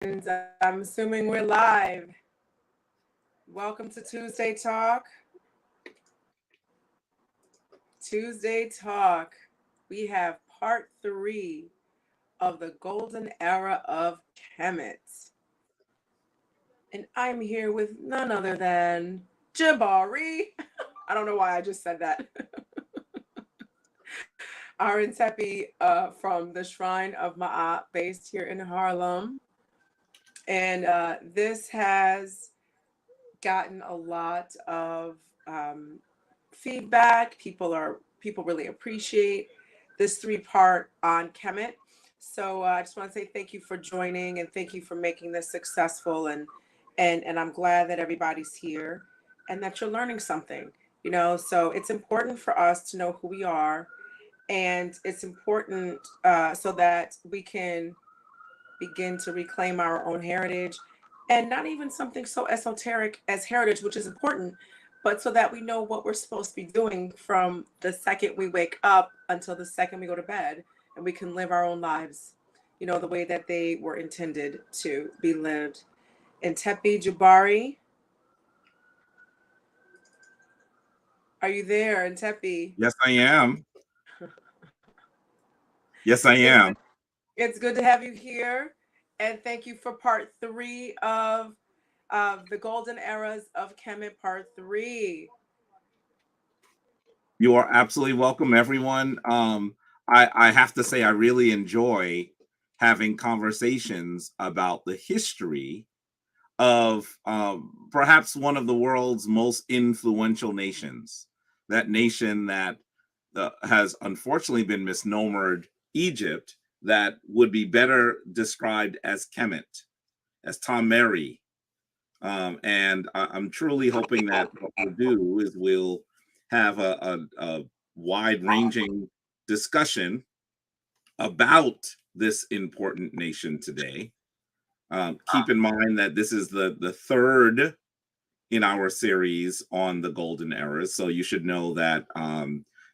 And I'm assuming we're live. Welcome to Tuesday Talk. Tuesday Talk. We have part 3 of the golden era of Kemet. And I'm here with none other than Jabari. I don't know why I just said that. Our Ntepi from the Shrine of Ma'at, based here in Harlem. And this has gotten a lot of feedback. People really appreciate this 3-part on Kemet. So I just want to say thank you for joining and thank you for making this successful. And I'm glad that everybody's here and that you're learning something. So it's important for us to know who we are, and it's important so that we can begin to reclaim our own heritage, and not even something so esoteric as heritage, which is important, but so that we know what we're supposed to be doing from the second we wake up until the second we go to bed, and we can live our own lives, the way that they were intended to be lived. And Ntepi Jabari, are you there? And Ntepi? Yes, I am. Yes, I It's, am. it's good to have you here. And thank you for part 3 of the golden eras of Kemet, part 3. You are absolutely welcome, everyone. I have to say, I really enjoy having conversations about the history of perhaps one of the world's most influential nations. That nation that has unfortunately been misnomered, Egypt, that would be better described as Kemet, as Tom Mary. And I'm truly hoping that what we'll do is we'll have a wide-ranging discussion about this important nation today. Keep in mind that this is the third in our series on the golden eras, so you should know that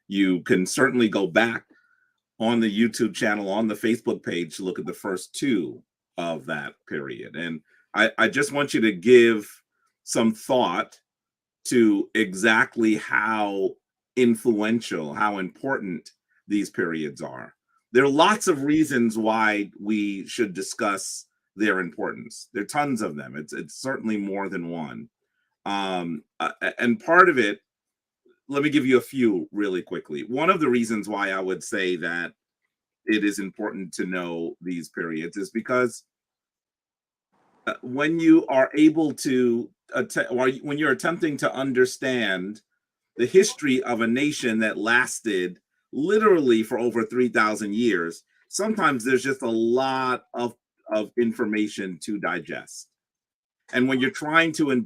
you can certainly go back on the YouTube channel, on the Facebook page, to look at the first 2 of that period. And I just want you to give some thought to exactly how influential, how important these periods are. There are lots of reasons why we should discuss their importance. There are tons of them. It's certainly more than one. And part of it, let me give you a few really quickly. One of the reasons why I would say that it is important to know these periods is because when you are able to when you're attempting to understand the history of a nation that lasted literally for over 3,000 years, sometimes there's just a lot of information to digest. And when you're trying to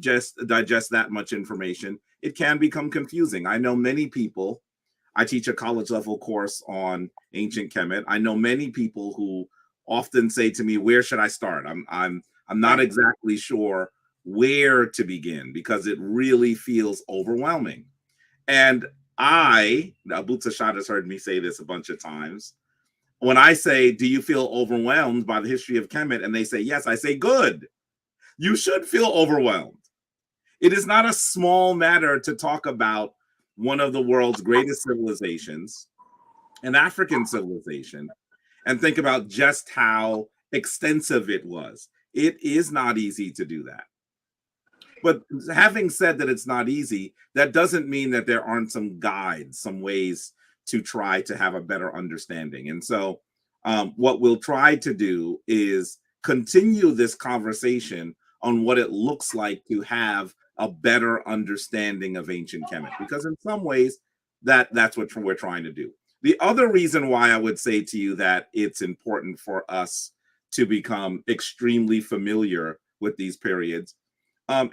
digest that much information, it can become confusing. I know many people, I teach a college level course on ancient Kemet. I know many people who often say to me, where should I start? I'm not exactly sure where to begin because it really feels overwhelming. And Abut Seshat has heard me say this a bunch of times. When I say, do you feel overwhelmed by the history of Kemet? And they say, yes, I say, good. You should feel overwhelmed. It is not a small matter to talk about one of the world's greatest civilizations, an African civilization, and think about just how extensive it was. It is not easy to do that. But having said that it's not easy, that doesn't mean that there aren't some guides, some ways to try to have a better understanding. And so what we'll try to do is continue this conversation on what it looks like to have a better understanding of ancient Kemet, because in some ways that's what we're trying to do. The other reason why I would say to you that it's important for us to become extremely familiar with these periods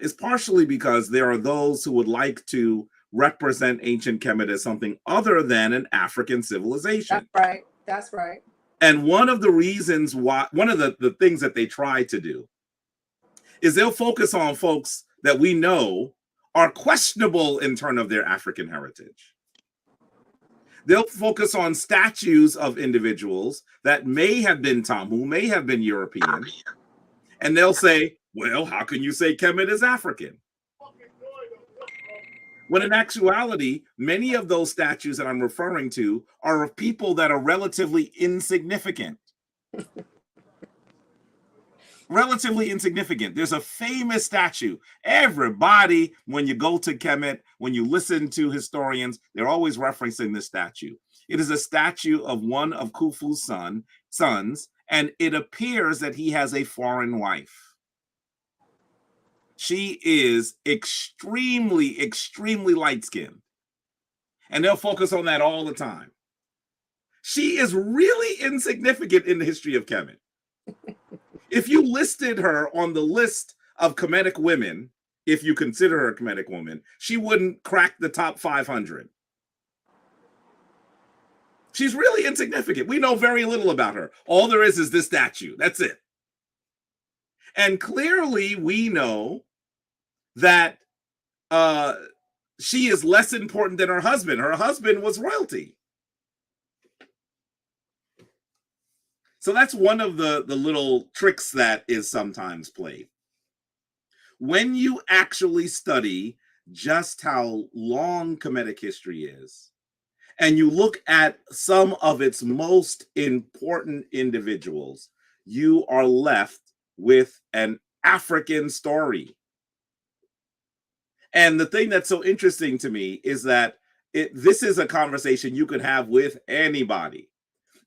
is partially because there are those who would like to represent ancient Kemet as something other than an African civilization. That's right. That's right. And one of the reasons why, one of the things that they try to do is they'll focus on folks that we know are questionable in terms of their African heritage. They'll focus on statues of individuals that may have been Tamu, may have been European, And they'll say, well, how can you say Kemet is African? When in actuality, many of those statues that I'm referring to are of people that are relatively insignificant. Relatively insignificant. There's a famous statue. Everybody, when you go to Kemet, when you listen to historians, they're always referencing this statue. It is a statue of one of Khufu's sons, and it appears that he has a foreign wife. She is extremely, extremely light-skinned. And they'll focus on that all the time. She is really insignificant in the history of Kemet. If you listed her on the list of Kemetic women, if you consider her a Kemetic woman, she wouldn't crack the top 500. She's really insignificant. We know very little about her. All there is this statue. That's it. And clearly we know that she is less important than her husband. Her husband was royalty. So that's one of the little tricks that is sometimes played. When you actually study just how long Kemetic history is, and you look at some of its most important individuals, you are left with an African story. And the thing that's so interesting to me is that this is a conversation you could have with anybody.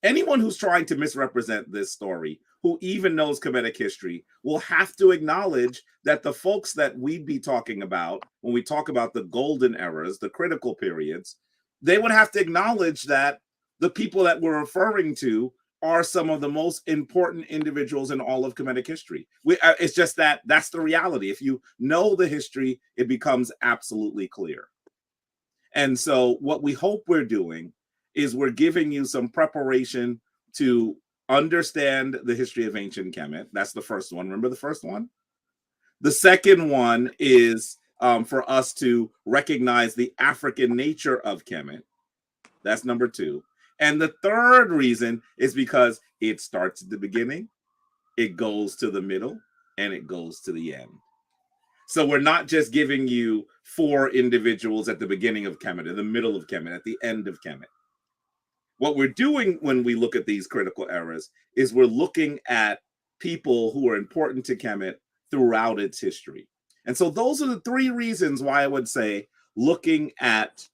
Anyone who's trying to misrepresent this story, who even knows Kemetic history, will have to acknowledge that the folks that we'd be talking about when we talk about the golden eras, the critical periods, they would have to acknowledge that the people that we're referring to are some of the most important individuals in all of Kemetic history. It's just that's the reality. If you know the history, it becomes absolutely clear. And so what we hope we're doing is we're giving you some preparation to understand the history of ancient Kemet. That's the first one. Remember the first one? The second one is for us to recognize the African nature of Kemet. That's number 2. And the third reason is because it starts at the beginning, it goes to the middle, and it goes to the end. So we're not just giving you 4 individuals at the beginning of Kemet, in the middle of Kemet, at the end of Kemet. What we're doing when we look at these critical eras is we're looking at people who are important to Kemet throughout its history. And so those are the 3 reasons why I would say looking at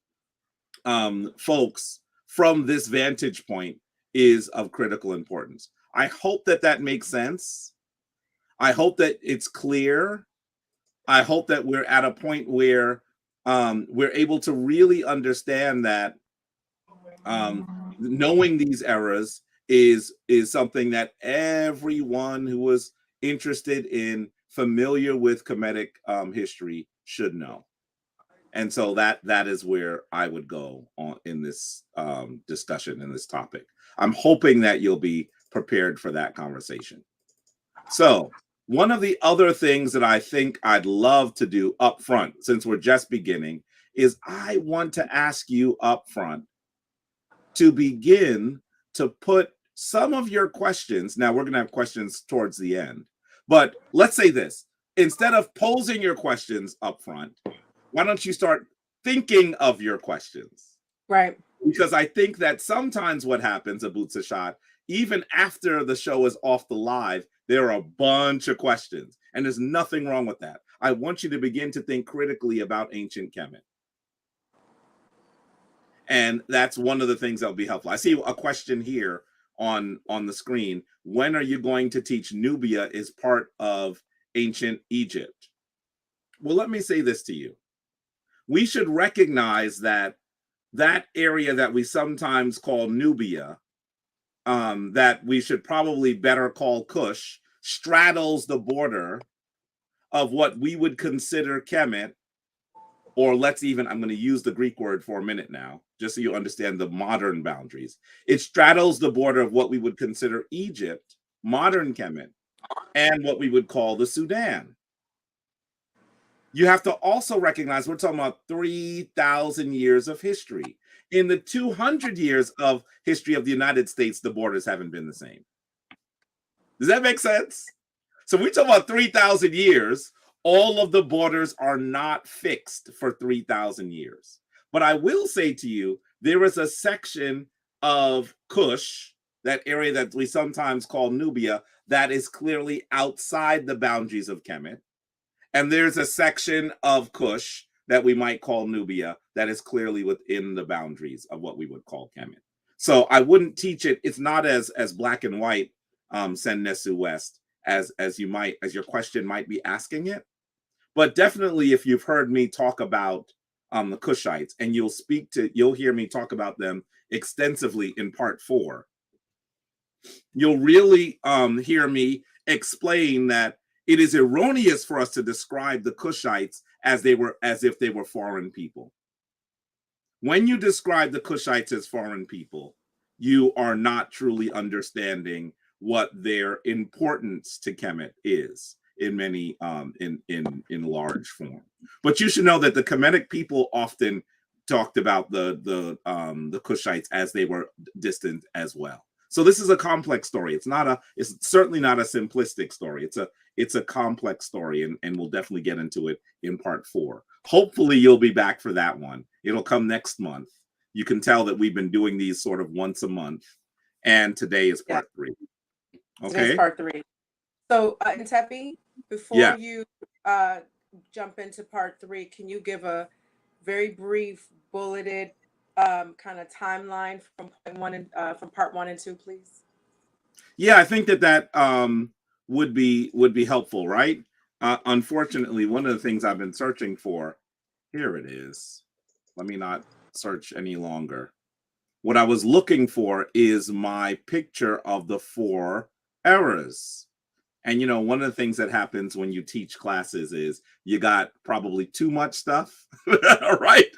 folks from this vantage point is of critical importance. I hope that makes sense. I hope that it's clear. I hope that we're at a point where we're able to really understand that knowing these eras is something that everyone who was interested in, familiar with Kemetic history should know. And so that is where I would go on in this discussion, in this topic. I'm hoping that you'll be prepared for that conversation. So one of the other things that I think I'd love to do up front, since we're just beginning, is I want to ask you up front to begin to put some of your questions. Now, we're going to have questions towards the end, but let's say this. Instead of posing your questions up front, why don't you start thinking of your questions? Right. Because I think that sometimes what happens, Abut Seshat, even after the show is off the live, there are a bunch of questions, and there's nothing wrong with that. I want you to begin to think critically about ancient Kemet. And that's one of the things that will be helpful. I see a question here on the screen. When are you going to teach Nubia is part of ancient Egypt? Well, let me say this to you. We should recognize that area that we sometimes call Nubia, that we should probably better call Kush, straddles the border of what we would consider Kemet, or I'm going to use the Greek word for a minute now, just so you understand the modern boundaries. It straddles the border of what we would consider Egypt, modern Kemet, and what we would call the Sudan. You have to also recognize we're talking about 3,000 years of history. In the 200 years of history of the United States, the borders haven't been the same. Does that make sense? So we talk about 3,000 years. All of the borders are not fixed for 3,000 years. But I will say to you, there is a section of Kush, that area that we sometimes call Nubia, that is clearly outside the boundaries of Kemet. And there's a section of Kush that we might call Nubia that is clearly within the boundaries of what we would call Kemet. So I wouldn't teach it. It's not as black and white, Sennesu West, as your question might be asking it. But definitely, if you've heard me talk about the Kushites, and you'll hear me talk about them extensively in part 4, you'll really hear me explain that it is erroneous for us to describe the Kushites as if they were foreign people. When you describe the Kushites as foreign people, you are not truly understanding what their importance to Kemet is in many in large form. But you should know that the Kemetic people often talked about the Kushites as they were distant as well. So this is a complex story. It's certainly not a simplistic story. It's a complex story, and we'll definitely get into it in part 4. Hopefully you'll be back for that one. It'll come next month. You can tell that we've been doing these sort of once a month, and today is part 3. Okay. Today's part 3. So, Ntepi, before you jump into part 3, can you give a very brief, bulleted kind of timeline from part 1 and 2, please? Yeah, I think that would be helpful, right? Unfortunately, one of the things I've been searching for, here it is. Let me not search any longer. What I was looking for is my picture of the 4 eras. And one of the things that happens when you teach classes is you got probably too much stuff, right?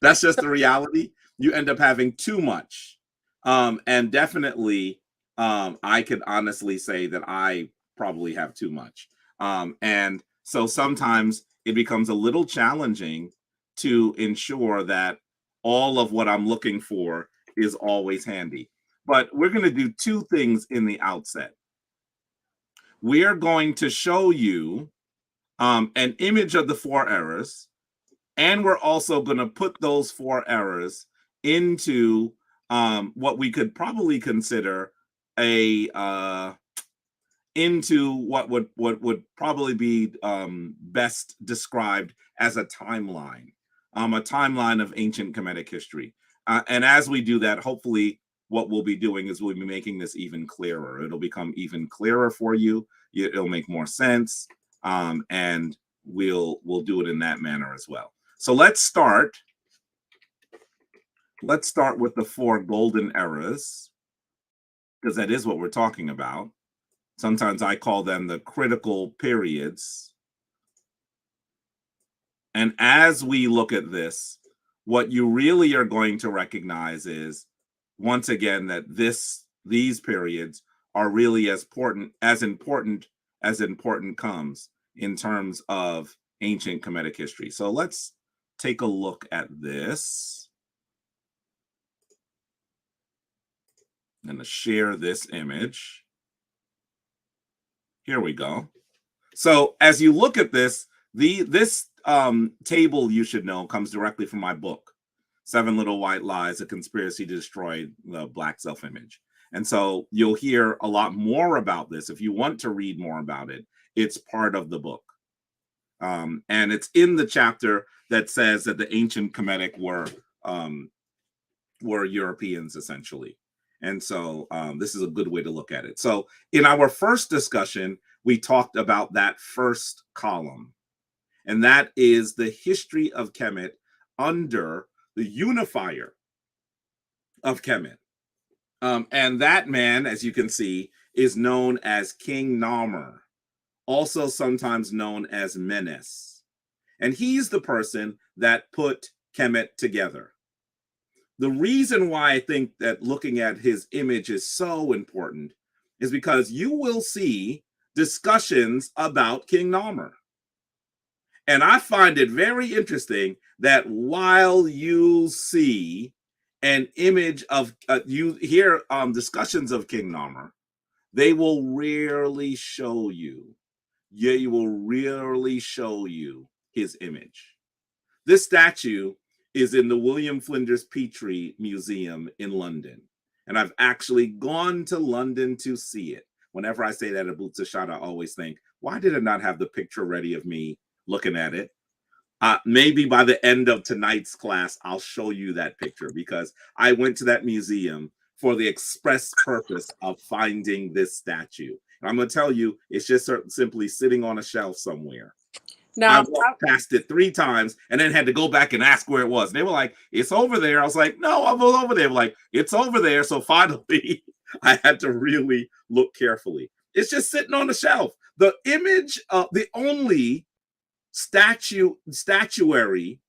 That's just the reality. You end up having too much. And definitely, I could honestly say that I probably have too much. And so sometimes it becomes a little challenging to ensure that all of what I'm looking for is always handy. But we're going to do 2 things in the outset. We are going to show you an image of the 4 eras, and we're also going to put those 4 eras into what we could probably consider into what would probably be best described as a timeline of ancient Kemetic history. And as we do that, hopefully what we'll be doing is we'll be making this even clearer. It'll become even clearer for you. It'll make more sense, and we'll do it in that manner as well. So let's start with the 4 golden eras, because that is what we're talking about. Sometimes I call them the critical periods. And as we look at this, what you really are going to recognize is, once again, that these periods are really as important as important comes in terms of ancient Kemetic history. So let's take a look at this. I'm going to share this image. Here we go. So as you look at this, this table, you should know, comes directly from my book, 7 Little White Lies, A Conspiracy to Destroy the Black Self-Image. And so you'll hear a lot more about this. If you want to read more about it, it's part of the book. And it's in the chapter that says that the ancient Kemetic were Europeans, essentially. And so this is a good way to look at it. So in our first discussion, we talked about that first column, and that is the history of Kemet under the unifier of Kemet. And that man, as you can see, is known as King Narmer, also sometimes known as Menes. And he's the person that put Kemet together. The reason why I think that looking at his image is so important is because you will see discussions about King Narmer. And I find it very interesting that while you see an image of, you hear discussions of King Narmer, they will rarely show you. Yeah, you will rarely show you his image. This statue is in the William Flinders Petrie Museum in London. And I've actually gone to London to see it. Whenever I say that at Abut Seshat, I always think, why did it not have the picture ready of me looking at it? Maybe by the end of tonight's class, I'll show you that picture, because I went to that museum for the express purpose of finding this statue. And I'm going to tell you, it's just simply sitting on a shelf somewhere. I Now, walked past it 3 times and then had to go back and ask where it was. And they were like, it's over there. I was like, no, I was over there. Like, it's over there. So finally, I had to really look carefully. It's just sitting on the shelf. The image of the only statuary,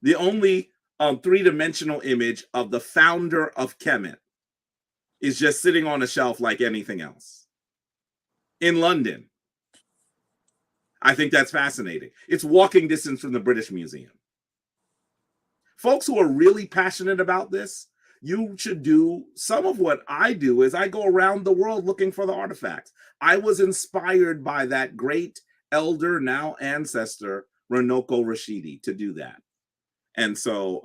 the only 3-dimensional image of the founder of Kemet is just sitting on a shelf like anything else in London. I think that's fascinating. It's walking distance from the British Museum. Folks who are really passionate about this, you should do some of what I do. Is I go around the world looking for the artifacts. I was inspired by that great elder, now ancestor, Runoko Rashidi, to do that. And so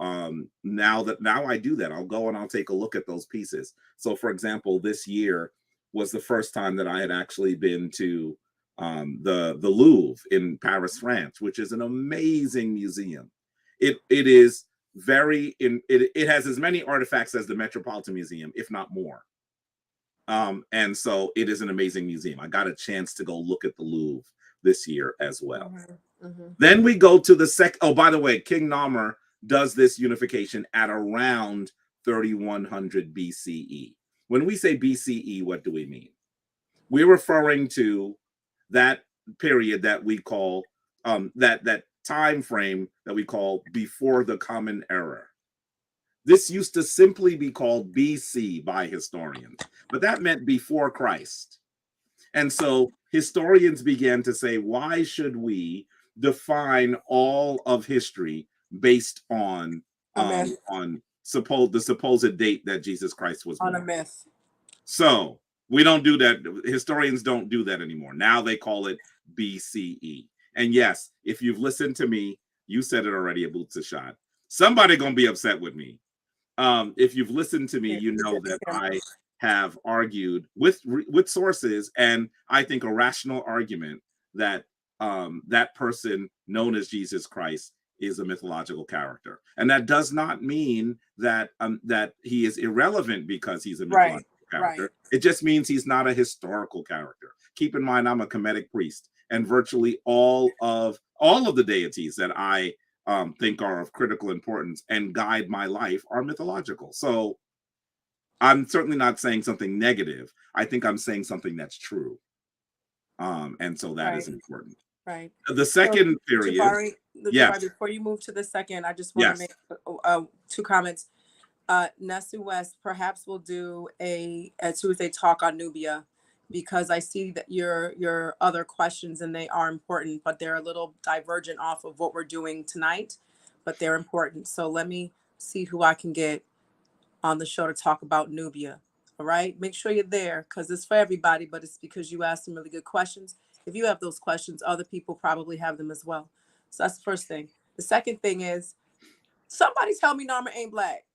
now I do that, I'll go and I'll take a look at those pieces. So for example, this year was the first time that I had actually been to the Louvre in Paris, France, which is an amazing museum. It is very it has as many artifacts as the Metropolitan Museum, if not more. And so it is an amazing museum. I got a chance to go look at the Louvre this year as well. Mm-hmm, mm-hmm. Then we go to the oh, by the way, King Namr does this unification at around 3100 BCE. When we say BCE, what do we mean? We're referring to that period that we call that time frame that we call before the Common Era. This used to simply be called BC by historians, but that meant before Christ. And so historians began to say, why should we define all of history based on the supposed date that Jesus Christ was born? On a myth. So we don't do that. Historians don't do that anymore. Now they call it BCE. And yes, if you've listened to me, you said it already, Abut Seshat. Somebody gonna be upset with me. If you've listened to me, you know that I have argued with sources, and I think a rational argument that that person known as Jesus Christ is a mythological character, and that does not mean that that he is irrelevant because he's a mythological character. Right. It just means he's not a historical character. Keep in mind, I'm a Kemetic priest, and virtually all of the deities that I think are of critical importance and guide my life are mythological. So I'm certainly not saying something negative. I think I'm saying something that's true. And so that is important. Right. The second period. Jabari, before you move to the second, I just want to make 2 comments. Nessu West perhaps will do a Tuesday talk on Nubia, because I see that your other questions, and they are important, but they're a little divergent off of what we're doing tonight, but they're important. So let me see who I can get on the show to talk about Nubia. All right, make sure you're there, because it's for everybody, but it's because you asked some really good questions. If you have those questions, other people probably have them as well. So that's the first thing. The second thing is, somebody tell me Namr ain't black.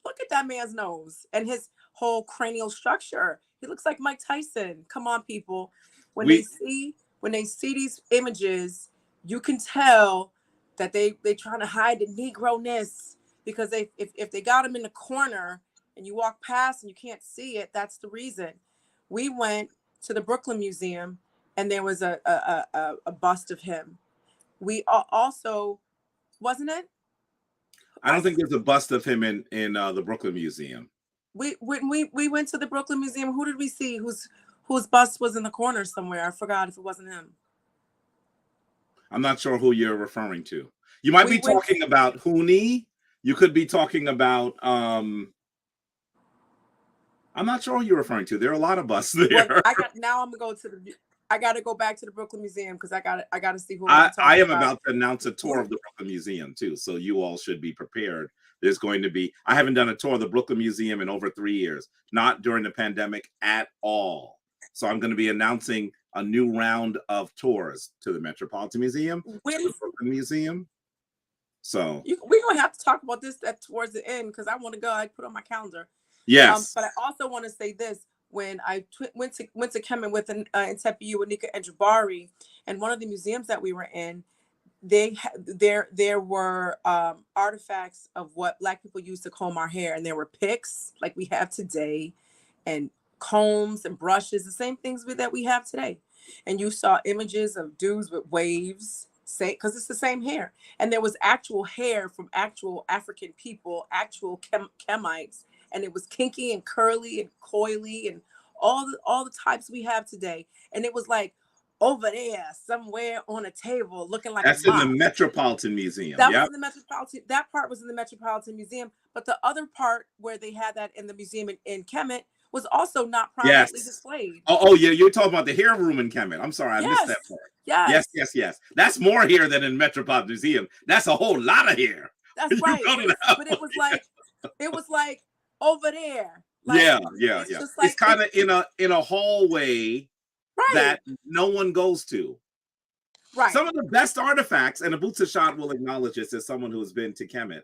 Look at that man's nose and his whole cranial structure. He looks like Mike Tyson. Come on, people. When they see these images, you can tell that they're trying to hide the Negro-ness, because if they got him in the corner and you walk past and you can't see it, that's the reason. We went to the Brooklyn Museum and there was a bust of him. We also, wasn't it? I don't think there's a bust of him in the Brooklyn Museum. We went to the Brooklyn Museum. Who did we see? Whose bust was in the corner somewhere? I forgot if it wasn't him. I'm not sure who you're referring to. You might be talking about Huni. You could be talking about I'm not sure who you're referring to. There are a lot of busts there. Well, I got to go back to the Brooklyn Museum, because I got to see who I'm talking I am about to announce a tour of the Brooklyn Museum too, so you all should be prepared There's going to be, I haven't done a tour of the Brooklyn Museum in over 3 years, not during the pandemic at all. So I'm going to be announcing a new round of tours to the Metropolitan Museum, to the Brooklyn Museum. So we're going to have to talk about this towards the end, because I want to go. I put on my calendar. Yes. But I also want to say this. When I went to Kemet with Ntepi Jabari, and one of the museums that we were in, there were artifacts of what Black people used to comb our hair, and there were picks like we have today, and combs and brushes, the same things that we have today. And you saw images of dudes with waves, because it's the same hair, and there was actual hair from actual African people, actual Kemites, and it was kinky and curly and coily and all the types we have today. And it was like over there somewhere on a table looking like that's in the Metropolitan Museum. That was in the Metropolitan. That part was in the Metropolitan Museum, but the other part where they had that in the museum in Kemet was also not prominently displayed. Oh yeah, you're talking about the hair room in Kemet. I'm sorry, I missed that part. Yes. That's more hair than in Metropolitan Museum. That's a whole lot of hair. That's right. But it was like over there. Like, yeah. Like, it's kind of in a hallway that no one goes to. Right. Some of the best artifacts, and Abut Seshat will acknowledge this as someone who has been to Kemet.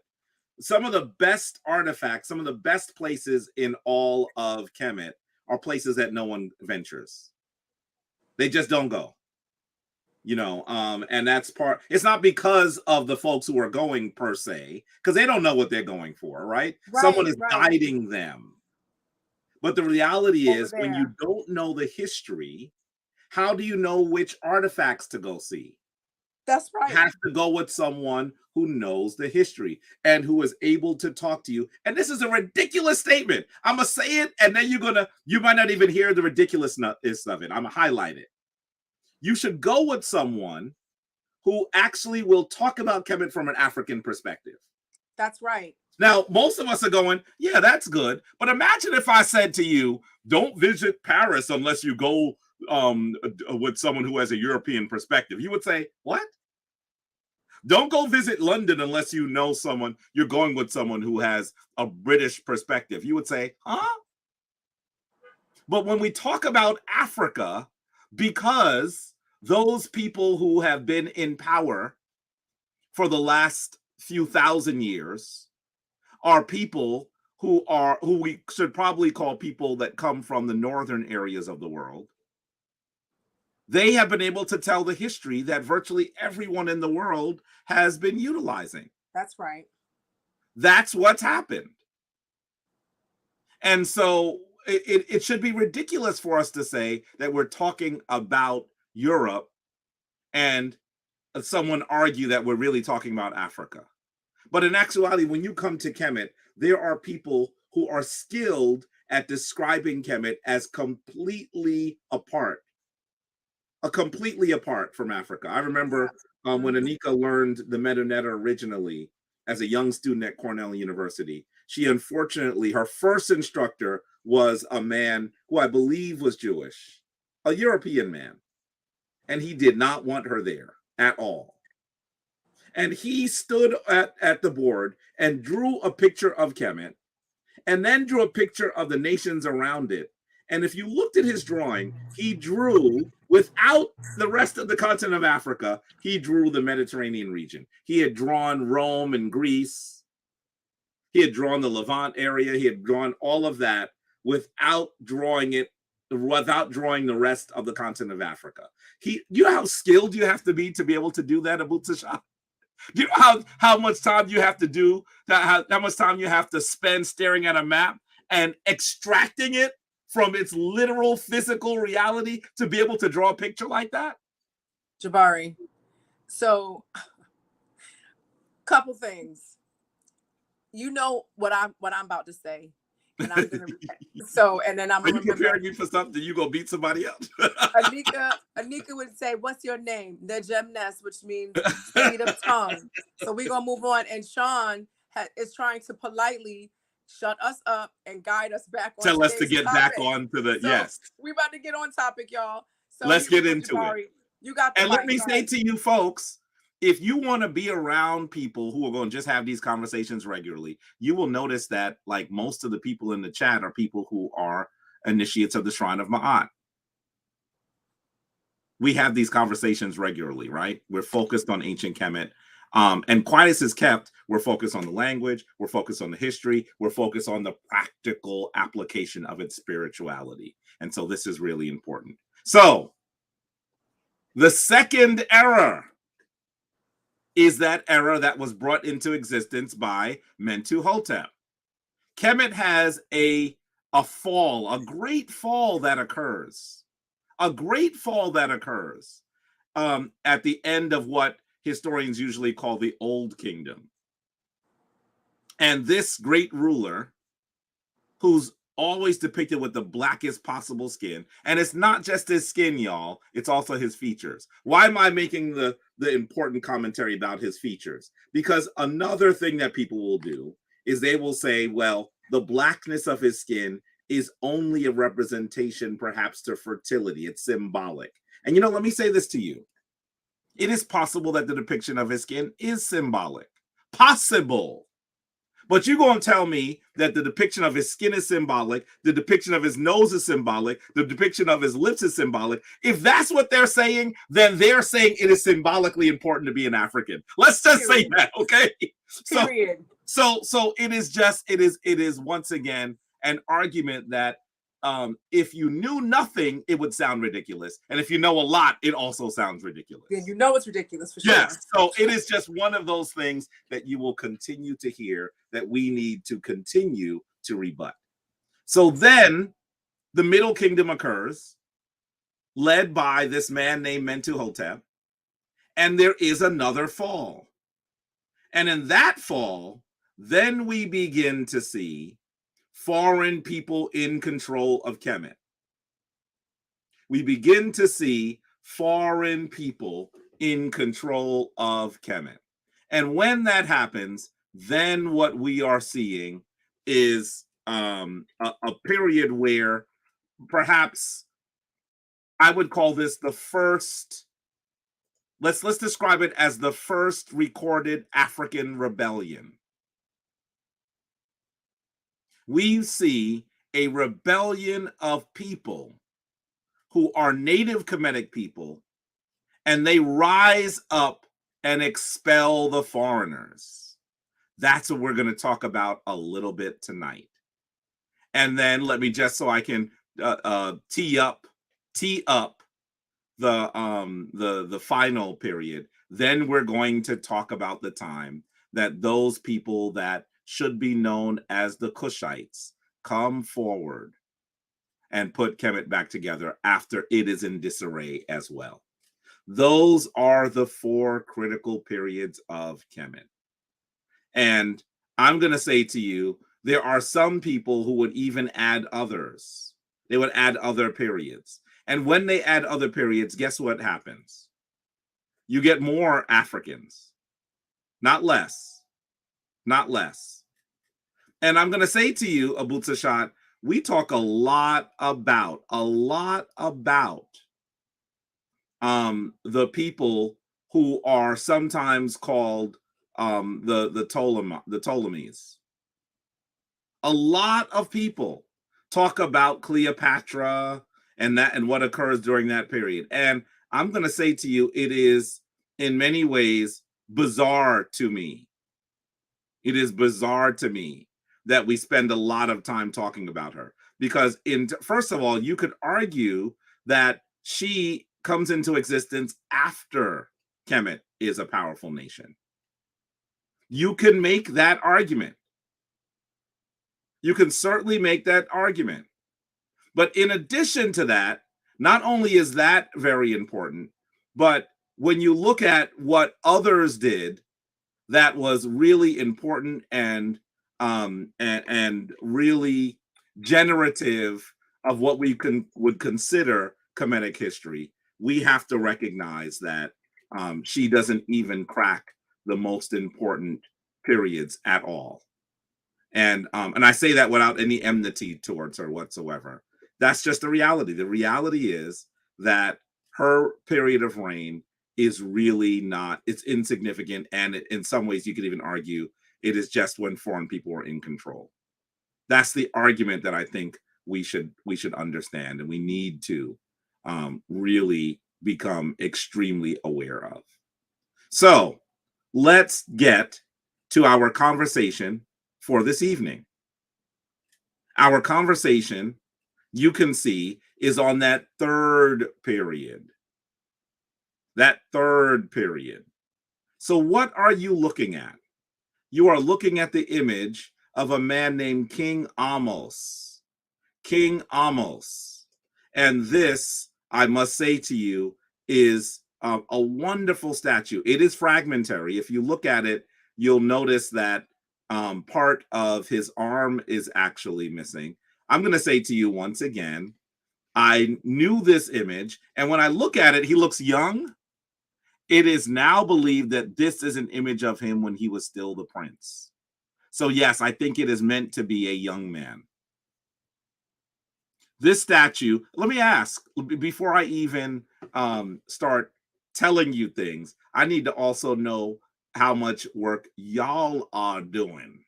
Some of the best artifacts, some of the best places in all of Kemet are places that no one ventures. They just don't go. And that's part. It's not because of the folks who are going per se, because they don't know what they're going for, right? Someone is guiding them. But the reality is, when you don't know the history, how do you know which artifacts to go see? That's right. You have to go with someone who knows the history and who is able to talk to you. And this is a ridiculous statement. I'm going to say it, and then you might not even hear the ridiculousness of it. I'm going to highlight it. You should go with someone who actually will talk about Kemet from an African perspective. That's right. Now, most of us are going, yeah, that's good. But imagine if I said to you, don't visit Paris unless you go with someone who has a European perspective. You would say, what? Don't go visit London unless you know someone, you're going with someone who has a British perspective. You would say, huh? But when we talk about Africa, because those people who have been in power for the last few thousand years are people who we should probably call people that come from the northern areas of the world. They have been able to tell the history that virtually everyone in the world has been utilizing. That's right. That's what's happened. And so it should be ridiculous for us to say that we're talking about Europe and someone argue that we're really talking about Africa. But in actuality, when you come to Kemet, there are people who are skilled at describing Kemet as completely apart from Africa. I remember when Anika learned the Medu originally as a young student at Cornell University. She unfortunately, her first instructor was a man who I believe was Jewish, a European man. And he did not want her there at all. And he stood at the board and drew a picture of Kemet and then drew a picture of the nations around it. And if you looked at his drawing, he drew, without the rest of the continent of Africa, he drew the Mediterranean region. He had drawn Rome and Greece. He had drawn the Levant area. He had drawn all of that without drawing the rest of the continent of Africa. You know how skilled you have to be able to do that, Abut Seshat? Do you know how much time you have to do, how much time you have to spend staring at a map and extracting it from its literal physical reality to be able to draw a picture like that? Jabari, so couple things. You know what I'm about to say. And I'm gonna and then I'm gonna remember. Preparing me for something, you gonna beat somebody else. Anika would say, "What's your name?" The gymnast, which means speed of tongue. So we're gonna move on. And Sean is trying to politely shut us up and guide us back on. Tell us to get back on to the yes. We're about to get on topic, y'all. So let's get into it. You got the and let me say to you folks, if you want to be around people who are going to just have these conversations regularly, you will notice that like most of the people in the chat are people who are initiates of the Shrine of Ma'at. We have these conversations regularly, right? We're focused on ancient Kemet. And quiet as is kept, we're focused on the language, we're focused on the history, we're focused on the practical application of its spirituality. And so this is really important. So the second error is that error that was brought into existence by Mentu Hotep. Kemet has a fall, a great fall that occurs. A great fall that occurs at the end of what historians usually call the Old Kingdom. And this great ruler, who's always depicted with the blackest possible skin, and it's not just his skin, y'all, it's also his features. Why am I making the important commentary about his features? Because another thing that people will do is they will say, well, the blackness of his skin is only a representation perhaps to fertility. It's symbolic. And you know, let me say this to you. It is possible that the depiction of his skin is symbolic. Possible. But you're going to tell me that the depiction of his skin is symbolic, the depiction of his nose is symbolic, the depiction of his lips is symbolic. If that's what they're saying, then they're saying it is symbolically important to be an African. Let's just say that, okay? Period. So it is once again an argument that if you knew nothing, it would sound ridiculous. And if you know a lot, it also sounds ridiculous. Then you know it's ridiculous for sure. Yes. So it is just one of those things that you will continue to hear that we need to continue to rebut. So then the Middle Kingdom occurs, led by this man named Mentu Hotep, and there is another fall. And in that fall, then we begin to see foreign people in control of Kemet. We begin to see foreign people in control of Kemet. And when that happens, then what we are seeing is a period where perhaps I would call this the first, let's describe it as the first recorded African rebellion. We see a rebellion of people who are native Kemetic people, and they rise up and expel the foreigners. That's what we're going to talk about a little bit tonight. And then let me just, so I can tee up the final period. Then we're going to talk about the time that those people that should be known as the Kushites come forward and put Kemet back together after it is in disarray as well. Those are the four critical periods of Kemet. And I'm going to say to you, there are some people who would even add others. They would add other periods. And when they add other periods, guess what happens? You get more Africans, not less. Not less. And I'm going to say to you, Abut Seshat, we talk a lot about the people who are sometimes called the Ptolemies. A lot of people talk about Cleopatra and what occurs during that period. And I'm going to say to you, it is in many ways bizarre to me. It is bizarre to me that we spend a lot of time talking about her, because first of all, you could argue that she comes into existence after Kemet is a powerful nation. You can make that argument. You can certainly make that argument. But in addition to that, not only is that very important, but when you look at what others did that was really important and really generative of what we would consider Kemetic history, we have to recognize that she doesn't even crack the most important periods at all. And I say that without any enmity towards her whatsoever. That's just the reality. The reality is that her period of reign is really not, it's insignificant. And in some ways, you could even argue it is just when foreign people are in control. That's the argument that I think we should understand, and we need to really become extremely aware of. So let's get to our conversation for this evening. Our conversation, you can see, is on that third period. That third period. So what are you looking at? You are looking at the image of a man named King Amos. King Amos. And this, I must say to you, is a wonderful statue. It is fragmentary. If you look at it, you'll notice that part of his arm is actually missing. I'm going to say to you once again, I knew this image, and when I look at it, he looks young. It is now believed that this is an image of him when he was still the prince. So yes, I think it is meant to be a young man. This statue, let me ask, before I even start telling you things, I need to also know how much work y'all are doing.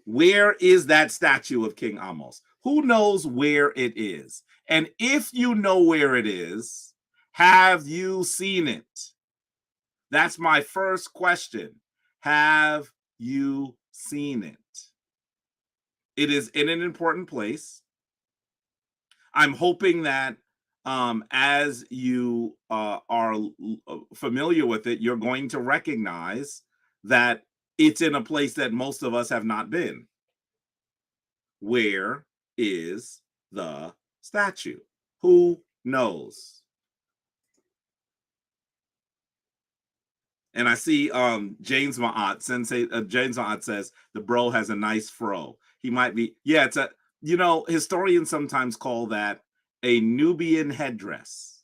Where is that statue of King Amos? Who knows where it is? And if you know where it is, have you seen it? That's my first question. Have you seen it? It is in an important place. I'm hoping that as you are familiar with it, you're going to recognize that it's in a place that most of us have not been. Where is the statue? Who knows? And I see James Ma'at, Sensei James Ma'at says the bro has a nice fro. He might be, yeah, it's a, you know, historians sometimes call that a Nubian headdress.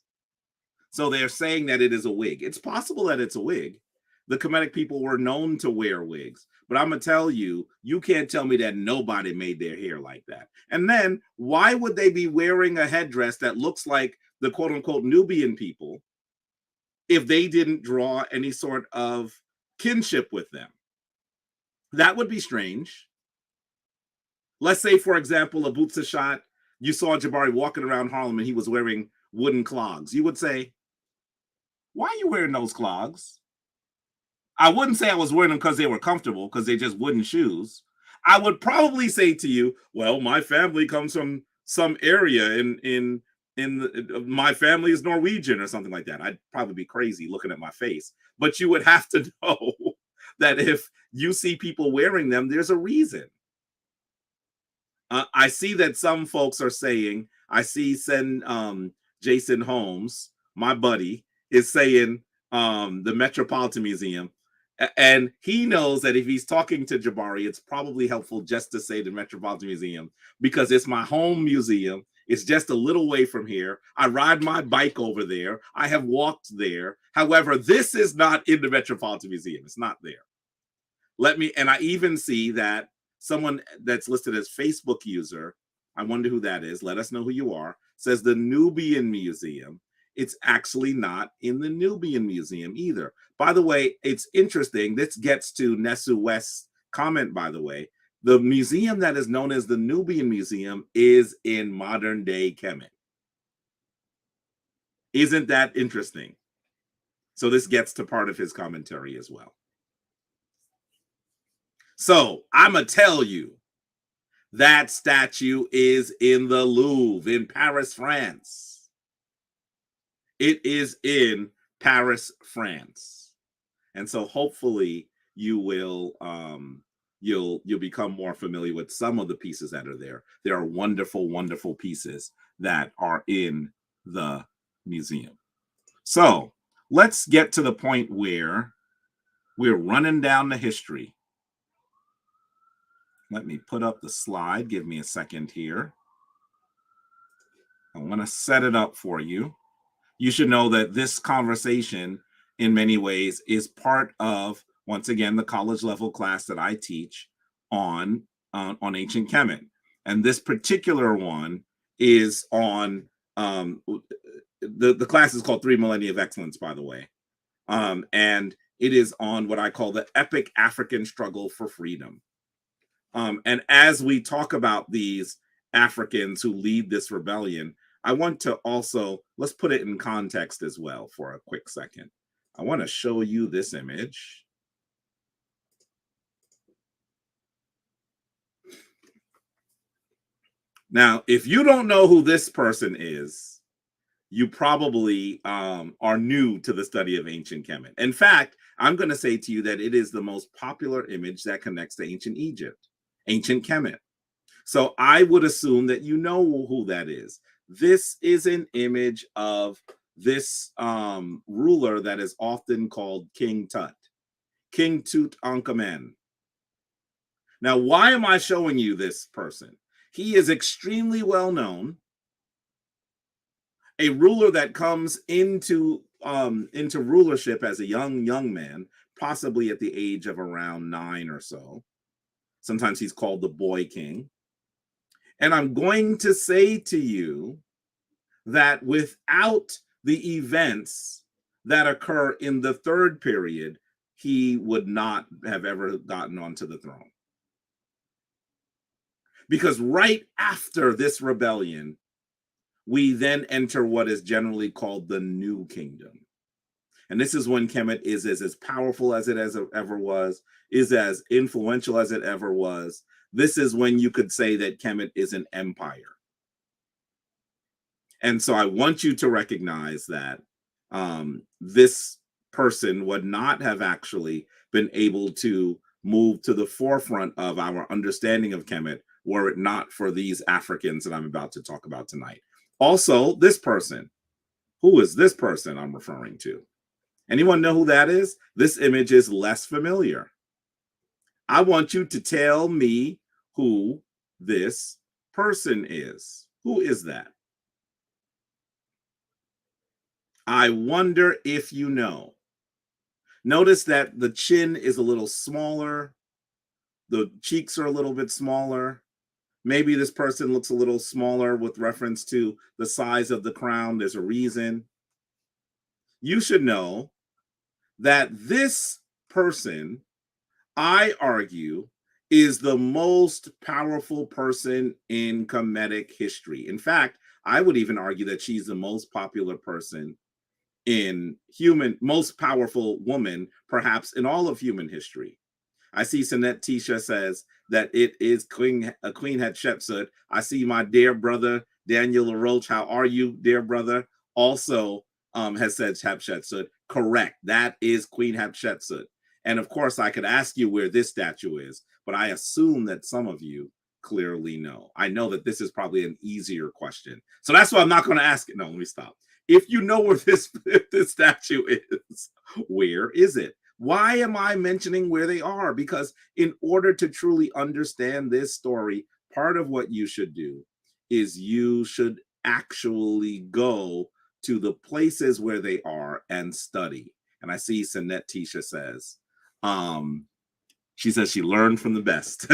So they're saying that it is a wig. It's possible that it's a wig. The Kemetic people were known to wear wigs. But I'm going to tell you, you can't tell me that nobody made their hair like that. And then why would they be wearing a headdress that looks like the quote unquote Nubian people if they didn't draw any sort of kinship with them? That would be strange. Let's say, for example, Abut Seshat, you saw Jabari walking around Harlem and he was wearing wooden clogs. You would say, why are you wearing those clogs? I wouldn't say I was wearing them because they were comfortable, because they're just wooden shoes. I would probably say to you, well, my family comes from some area my family is Norwegian or something like that. I'd probably be crazy looking at my face. But you would have to know that if you see people wearing them, there's a reason. I see that some folks are saying, I see Jason Holmes, my buddy, is saying the Metropolitan Museum. And he knows that if he's talking to Jabari, it's probably helpful just to say the Metropolitan Museum, because it's my home museum. It's just a little way from here. I ride my bike over there. I have walked there. However, this is not in the Metropolitan Museum. It's not there. And I even see that someone that's listed as Facebook user, I wonder who that is, let us know who you are, says the Nubian Museum. It's actually not in the Nubian Museum either. By the way, it's interesting. This gets to Nesu West's comment, by the way. The museum that is known as the Nubian Museum is in modern day Kemet. Isn't that interesting? So this gets to part of his commentary as well. So I'm going to tell you, that statue is in the Louvre in Paris, France. It is in Paris, France. And so hopefully you will you'll become more familiar with some of the pieces that are there. There are wonderful, wonderful pieces that are in the museum. So let's get to the point where we're running down the history. Let me put up the slide. Give me a second here. I want to set it up for you. You should know that this conversation, in many ways, is part of, once again, the college level class that I teach on ancient Kemet. And this particular one is on the class is called 3 Millennia of Excellence, by the way. And it is on what I call the epic African struggle for freedom. And as we talk about these Africans who lead this rebellion, I want to also, let's put it in context as well for a quick second. I want to show you this image. Now, if you don't know who this person is, you probably are new to the study of ancient Kemet. In fact, I'm going to say to you that it is the most popular image that connects to ancient Egypt, ancient Kemet. So I would assume that you know who that is. This is an image of this ruler that is often called King Tut, King Tutankhamen. Now, why am I showing you this person? He is extremely well known, a ruler that comes into rulership as a young man, possibly at the age of around 9 or so. Sometimes he's called the boy king. And I'm going to say to you that without the events that occur in the third period, he would not have ever gotten onto the throne. Because right after this rebellion, we then enter what is generally called the New Kingdom. And this is when Kemet is as powerful as it ever was, is as influential as it ever was. This is when you could say that Kemet is an empire. And so I want you to recognize that this person would not have actually been able to move to the forefront of our understanding of Kemet were it not for these Africans that I'm about to talk about tonight. Also, this person. Who is this person I'm referring to? Anyone know who that is? This image is less familiar. I want you to tell me who this person is. Who is that? I wonder if you know. Notice that the chin is a little smaller. The cheeks are a little bit smaller. Maybe this person looks a little smaller with reference to the size of the crown. There's a reason. You should know that this person, I argue, is the most powerful person in Kemetic history. In fact, I would even argue that she's the most popular person in most powerful woman, perhaps in all of human history. I see Sinet Tisha says that it is Queen Hatshepsut. I see my dear brother, Daniel LaRoche. How are you, dear brother? Also has said Hatshepsut. Correct. That is Queen Hatshepsut. And of course, I could ask you where this statue is, but I assume that some of you clearly know. I know that this is probably an easier question. So that's why I'm not going to ask it. No, let me stop. If you know where this statue is, where is it? Why am I mentioning where they are? Because in order to truly understand this story, part of what you should do is you should actually go to the places where they are and study. And I see Sinet Tisha says, she says she learned from the best.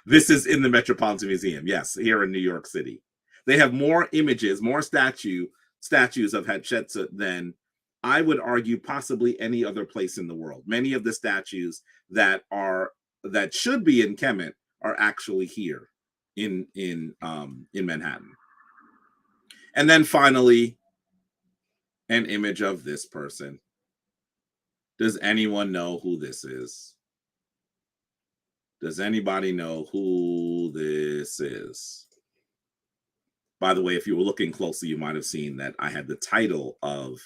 This is in the Metropolitan Museum. Yes, here in New York City. They have more images, more statues of Hatshepsut than I would argue possibly any other place in the world. Many of the statues that should be in Kemet are actually here in Manhattan. And then finally, an image of this person. Does anyone know who this is? Does anybody know who this is? By the way, if you were looking closely, you might have seen that I had the title of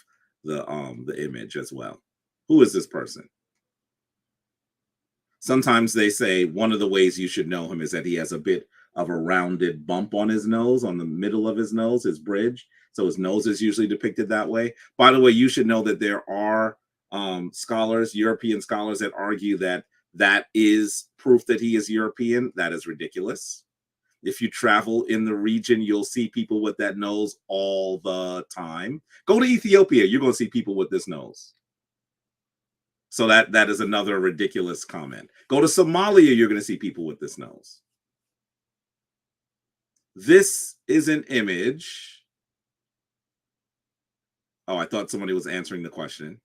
the image as well. Who is this person? Sometimes they say one of the ways you should know him is that he has a bit of a rounded bump on his nose, on the middle of his nose, his bridge. So his nose is usually depicted that way. By the way, you should know that there are scholars, European scholars, that argue that that is proof that he is European. That is ridiculous. If you travel in the region, you'll see people with that nose all the time. Go to Ethiopia, you're going to see people with this nose. So that is another ridiculous comment. Go to Somalia, you're going to see people with this nose. This is an image Oh, I thought somebody was answering the question.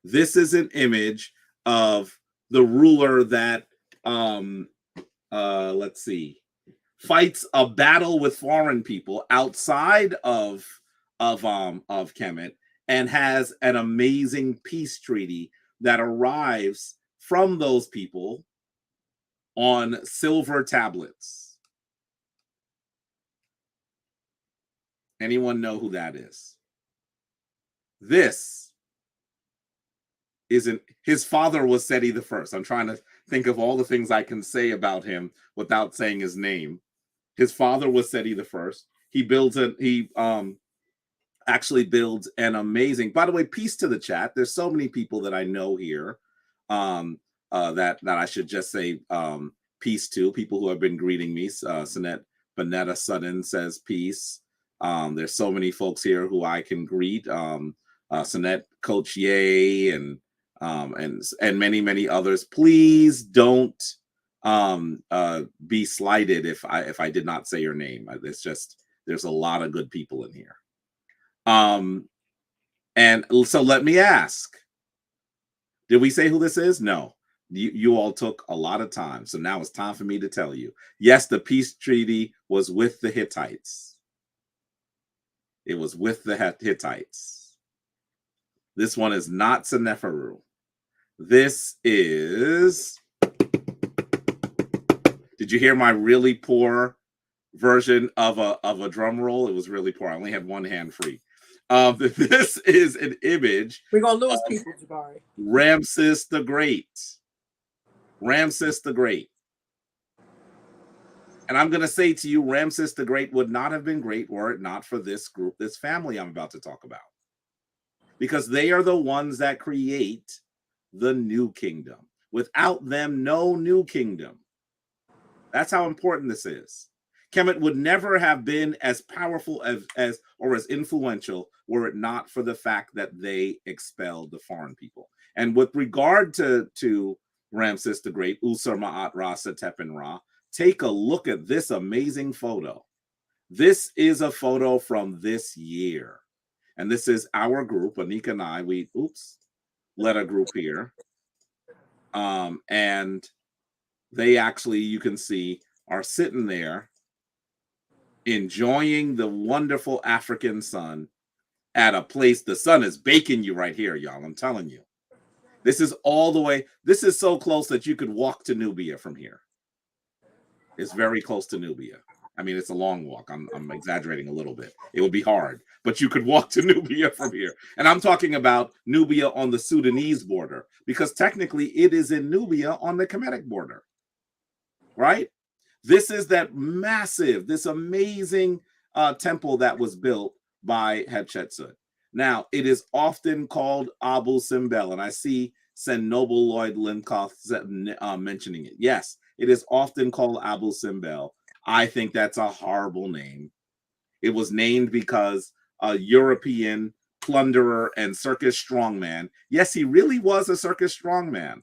This is an image of the ruler that let's see, fights a battle with foreign people outside of Kemet, and has an amazing peace treaty that arrives from those people on silver tablets. Anyone know who that is? This isn't, his father was Seti the First. I'm trying to think of all the things I can say about him without saying his name. His father was Seti the First. He actually builds an amazing, by the way, peace to the chat. There's so many people that I know here that I should just say peace to. People who have been greeting me. Sinette Bonetta Sutton says peace. There's so many folks here who I can greet. Sinette Coach Ye and many others. Please don't be slighted if I did not say your name. It's just, there's a lot of good people in here. And so let me ask, did we say who this is? No. You all took a lot of time. So now it's time for me to tell you. Yes, the peace treaty was with the Hittites. It was with the Hittites. This one is not Seneferu. This is... Did you hear my really poor version of a drum roll? It was really poor. I only had one hand free. This is an image. We're gonna lose people, Jabari. Ramses the Great. Ramses the Great. And I'm gonna say to you, Ramses the Great would not have been great were it not for this group, this family I'm about to talk about. Because they are the ones that create the new kingdom. Without them, no new kingdom. That's how important this is. Kemet would never have been as powerful as or as influential were it not for the fact that they expelled the foreign people. And with regard to Ramses the Great, Usur Ma'at Ra Setepen Ra, take a look at this amazing photo. This is a photo from this year. And this is our group, Anika and I. We, led a group here. And they actually, you can see, are sitting there enjoying the wonderful African sun at a place. The sun is baking you right here, y'all. I'm telling you. This is all the way. This is so close that you could walk to Nubia from here. It's very close to Nubia. I mean, it's a long walk. I'm exaggerating a little bit. It would be hard, but you could walk to Nubia from here. And I'm talking about Nubia on the Sudanese border, because technically it is in Nubia on the Kemetic border, right? This is that massive, this amazing temple that was built by Hatshepsut. Now, it is often called Abu Simbel, and I see Sen Noble Lloyd Linkoff mentioning it. Yes, it is often called Abu Simbel. I think that's a horrible name. It was named because a European plunderer and circus strongman, yes, he really was a circus strongman,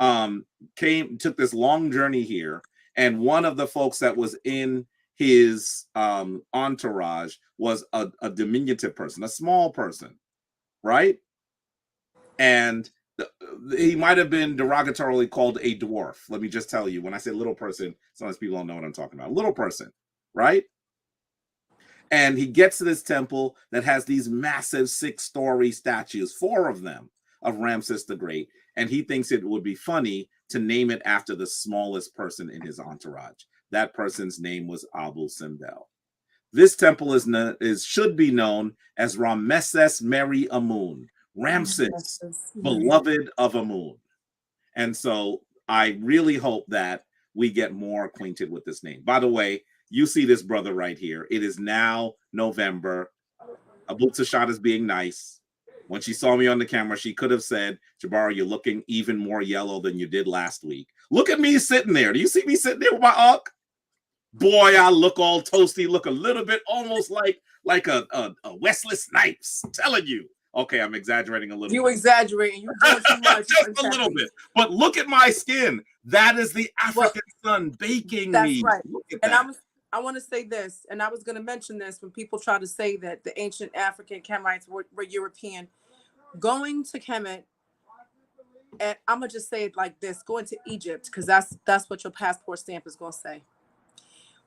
took this long journey here. And one of the folks that was in his entourage was a diminutive person, a small person, right? And he might have been derogatorily called a dwarf. Let me just tell you, when I say little person, sometimes people don't know what I'm talking about. Little person, right? And he gets to this temple that has these massive 6-story statues, 4 of them, of Ramses the Great. And he thinks it would be funny to name it after the smallest person in his entourage. That person's name was Abu Simbel. This temple should be known as Ramesses Meri Amun, Ramses, beloved of Amun. And so I really hope that we get more acquainted with this name. By the way, you see this brother right here. It is now November. Abut Seshat is being nice. When she saw me on the camera, she could have said, Jabari, you're looking even more yellow than you did last week. Look at me sitting there. Do you see me sitting there with my Ankh? Boy, I look all toasty, look a little bit almost like a Wesley Snipes. I'm telling you. Okay, I'm exaggerating a little bit. You exaggerating. You doing too much. Just a little bit. But look at my skin. That is the African sun baking me. That's right. Look at and that. I want to say this, and I was going to mention this when people try to say that the ancient African Kemites were European. Going to Kemet, and I'm gonna just say it like this: going to Egypt, because that's what your passport stamp is gonna say.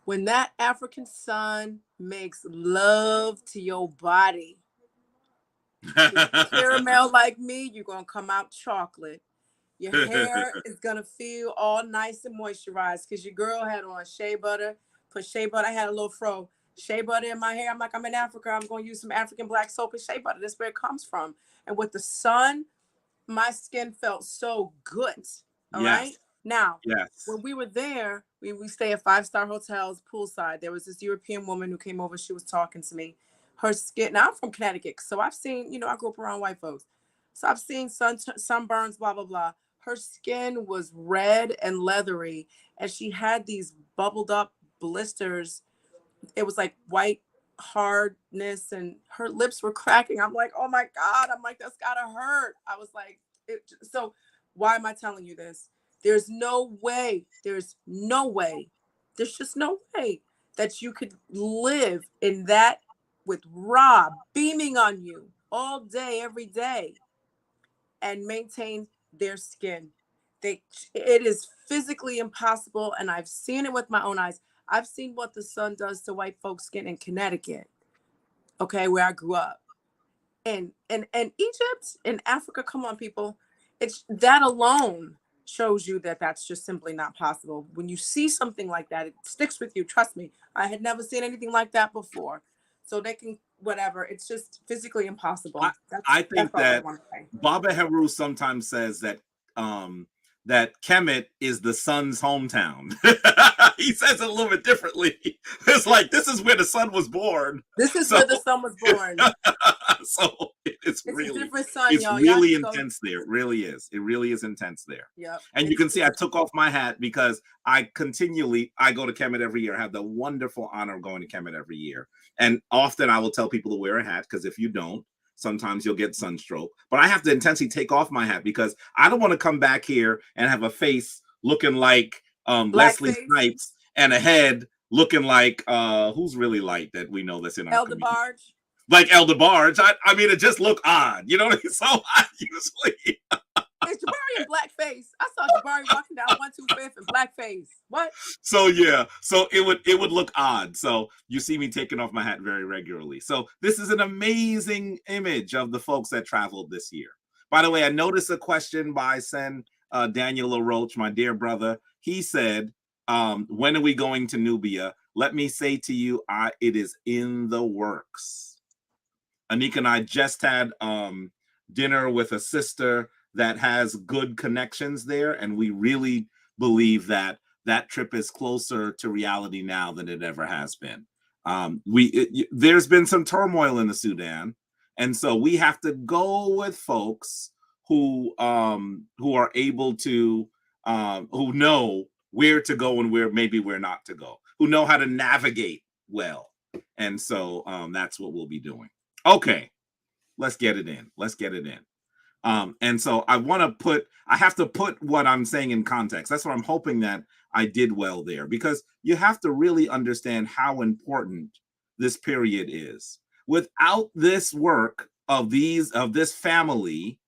When that African sun makes love to your body, if you caramel like me, you're gonna come out chocolate. Your hair is gonna feel all nice and moisturized because your girl had on shea butter. Put shea butter. I had a little fro. Shea butter in my hair. I'm like, I'm in Africa. I'm gonna use some African black soap and shea butter. That's where it comes from. And with the sun, my skin felt so good. All right. Yes. Now, Yes. when we were there, we stay at 5-star hotels, poolside. There was this European woman who came over. She was talking to me. Her skin. Now I'm from Connecticut, so I've seen. I grew up around white folks, so I've seen sunburns, blah blah blah. Her skin was red and leathery, and she had these bubbled up blisters. It was like white hardness, and her lips were cracking. I'm like, oh my God. I'm like, that's gotta hurt. I was like, so why am I telling you this? There's no way, there's just no way that you could live in that with Rob beaming on you all day, every day, and maintain their skin. It is physically impossible, and I've seen it with my own eyes. I've seen what the sun does to white folks' skin in Connecticut, okay, where I grew up. And Egypt and Africa, come on, people. It's that alone shows you that that's just simply not possible. When you see something like that, it sticks with you. Trust me, I had never seen anything like that before. So they can, whatever, it's just physically impossible. I That's think all I that want to say. Baba Heru sometimes says that that Kemet is the sun's hometown. He says it a little bit differently. It's like, this is where the sun was born. This is where the sun was born. So it's a really different sun, it's y'all. really Y'all intense there. It really is. It really is intense there. Yep. And you can see I took off my hat because I go to Kemet every year. I have the wonderful honor of going to Kemet every year. And often I will tell people to wear a hat, because if you don't, sometimes you'll get sunstroke. But I have to intentionally take off my hat because I don't want to come back here and have a face looking like Leslie Snipes and a head looking like who's really light that we know that's in our Elder community. Barge. Like Elder Barge. I mean, it just looked odd. You know what I mean? So I usually It's Jabari in blackface. I saw Jabari walking down 125th in blackface. What? So yeah, so it would look odd. So you see me taking off my hat very regularly. So this is an amazing image of the folks that traveled this year. By the way, I noticed a question by Daniel LaRoche, my dear brother. He said, when are we going to Nubia? Let me say to you, it is in the works. Anika and I just had dinner with a sister that has good connections there, and we really believe that trip is closer to reality now than it ever has been. There's been some turmoil in the Sudan, and so we have to go with folks who are able to who know where to go and where not to go, who know how to navigate well, and so that's what we'll be doing. Okay, let's get it in. And so I have to put what I'm saying in context. That's what I'm hoping that I did well there, because you have to really understand how important this period is. Without this work of this family,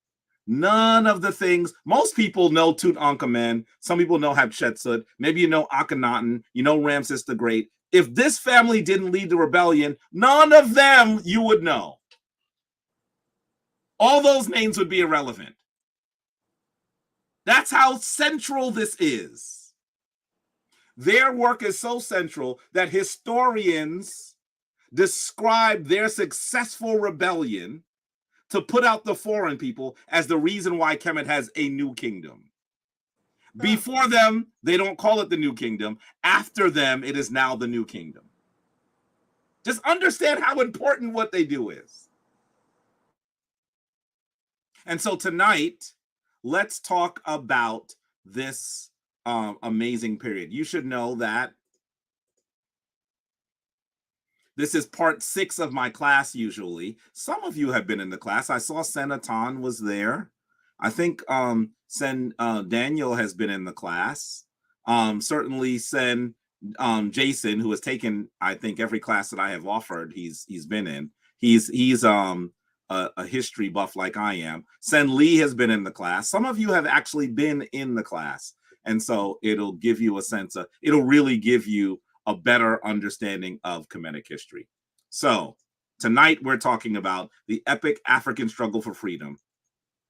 none of the things, most people know Tutankhamen, some people know Hatshepsut, maybe you know Akhenaten, you know Ramses the Great. If this family didn't lead the rebellion, none of them you would know. All those names would be irrelevant. That's how central this is. Their work is so central that historians describe their successful rebellion to put out the foreign people as the reason why Kemet has a new kingdom. Before them, they don't call it the new kingdom. After them, it is now the new kingdom. Just understand how important what they do is. And so tonight, let's talk about this amazing period. You should know that this is part 6 of my class usually. Some of you have been in the class. I saw Senatan was there. I think Daniel has been in the class. Certainly Jason, who has taken, I think, every class that I have offered, he's been in. He's a history buff like I am. Sen Lee has been in the class. Some of you have actually been in the class, and so it'll give you a sense of, it'll really give you a better understanding of Kemetic history. So tonight we're talking about the epic African struggle for freedom,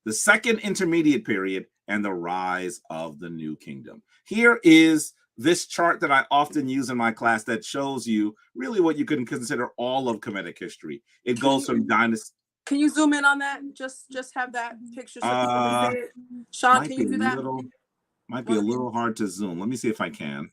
the second intermediate period, and the rise of the new kingdom. Here is this chart that I often use in my class that shows you really what you can consider all of Kemetic history. It goes from dynasty. Can you zoom in on that? Just have that picture so people can see it. Sean, can you do that? Might be a little hard to zoom. Let me see if I can.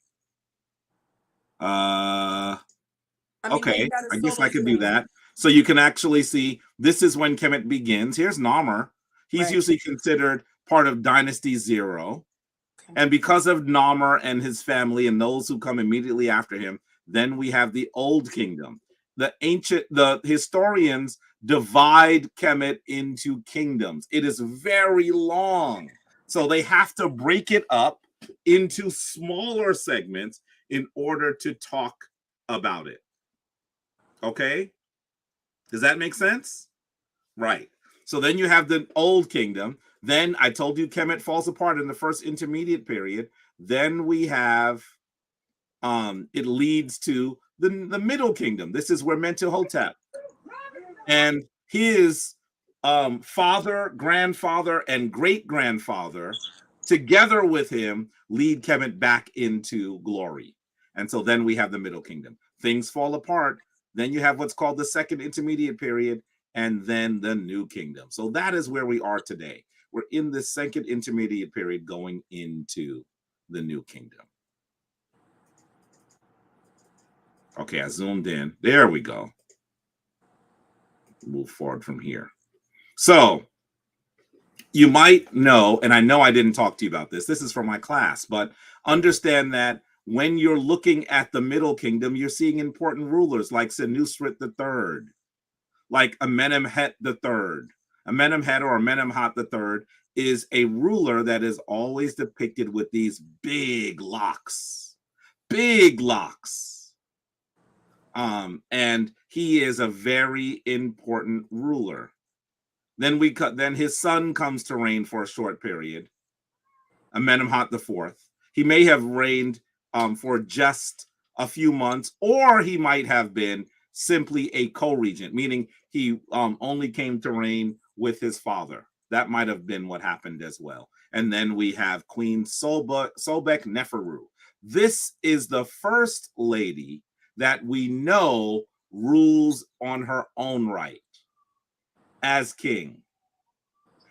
Okay, I guess I could do that. So you can actually see this is when Kemet begins. Here's Narmer. He's usually considered part of Dynasty 0. Okay. And because of Narmer and his family and those who come immediately after him, then we have the Old Kingdom. The historians divide Kemet into kingdoms. It is very long. So they have to break it up into smaller segments in order to talk about it. Okay? Does that make sense? Right. So then you have the Old Kingdom. Then I told you Kemet falls apart in the first intermediate period. Then we have, it leads to the Middle Kingdom. This is where Hotep and his father, grandfather, and great-grandfather, together with him, lead Kemet back into glory. And so then we have the Middle Kingdom. Things fall apart. Then you have what's called the second intermediate period, and then the New Kingdom. So that is where we are today. We're in the second intermediate period going into the New Kingdom. Okay, I zoomed in. There we go. Move forward from here. So you might know, and I know I didn't talk to you about this. This is from my class, but understand that when you're looking at the Middle Kingdom, you're seeing important rulers like Senusret III, like Amenemhet III. Amenemhet or Amenemhat III is a ruler that is always depicted with these big locks. Big locks. And he is a very important ruler. Then his son comes to reign for a short period, Amenemhat IV. He may have reigned for just a few months, or he might have been simply a co-regent, meaning he only came to reign with his father. That might have been what happened as well. And then we have Queen Sobek Neferu. This is the first lady that we know rules on her own right as king.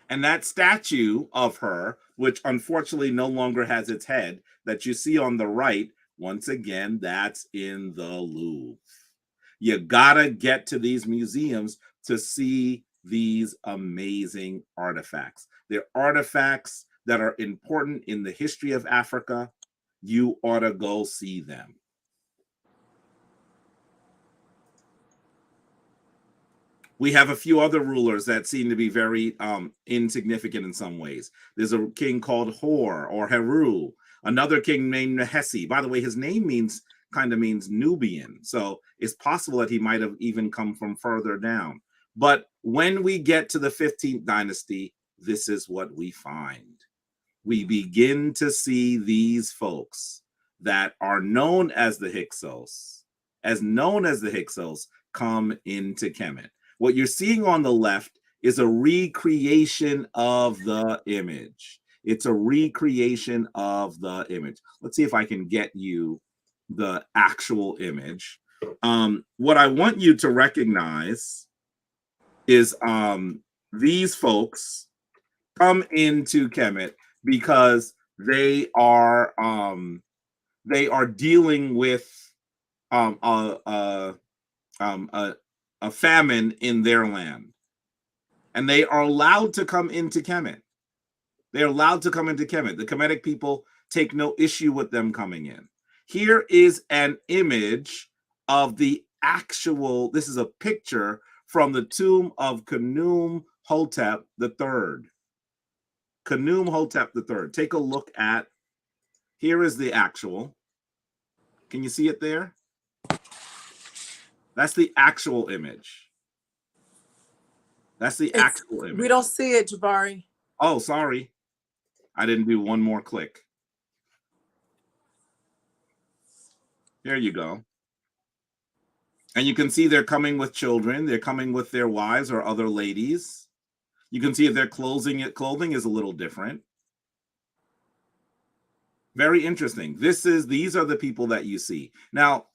And that statue of her, which unfortunately no longer has its head, that you see on the right, once again, that's in the Louvre. You gotta get to these museums to see these amazing artifacts. They're artifacts that are important in the history of Africa. You ought to go see them. We have a few other rulers that seem to be very insignificant in some ways. There's a king called Hor or Heru, another king named Nehesi. By the way, his name kind of means Nubian. So it's possible that he might have even come from further down. But when we get to the 15th dynasty, this is what we find. We begin to see these folks that are known as the Hyksos, come into Kemet. What you're seeing on the left is a recreation of the image. It's a recreation of the image. Let's see if I can get you the actual image. What I want you to recognize is these folks come into Kemet because they are dealing with a famine in their land, and they are allowed to come into Kemet. They're allowed to come into Kemet. The Kemetic people take no issue with them coming in. Here is an image of the actual, this is a picture from the tomb of Khnum Hotep III. Khnum Hotep III. Take a look at, here is the actual. Can you see it there? That's the actual image. That's the actual image. We don't see it, Jabari. Oh, sorry. I didn't do one more click. There you go. And you can see they're coming with children. They're coming with their wives or other ladies. You can see if their clothing is a little different. Very interesting. These are the people that you see. Now,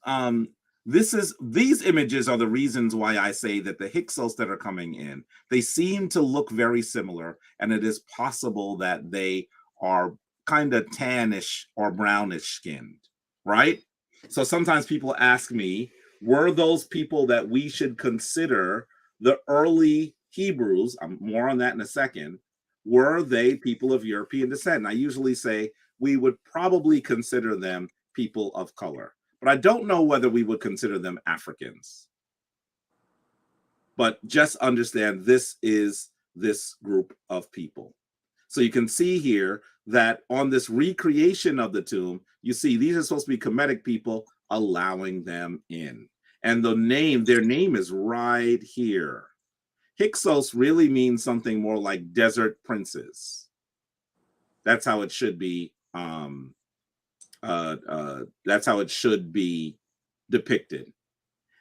these images are the reasons why I say that the Hyksos that are coming in, they seem to look very similar, and it is possible that they are kind of tannish or brownish skinned, right? So sometimes people ask me, were those people that we should consider the early Hebrews, more on that in a second, were they people of European descent? And I usually say we would probably consider them people of color, but I don't know whether we would consider them Africans. But just understand this is this group of people. So you can see here that on this recreation of the tomb, you see these are supposed to be Kemetic people, allowing them in. And their name is right here. Hyksos really means something more like desert princes. That's how it should be. That's how it should be depicted.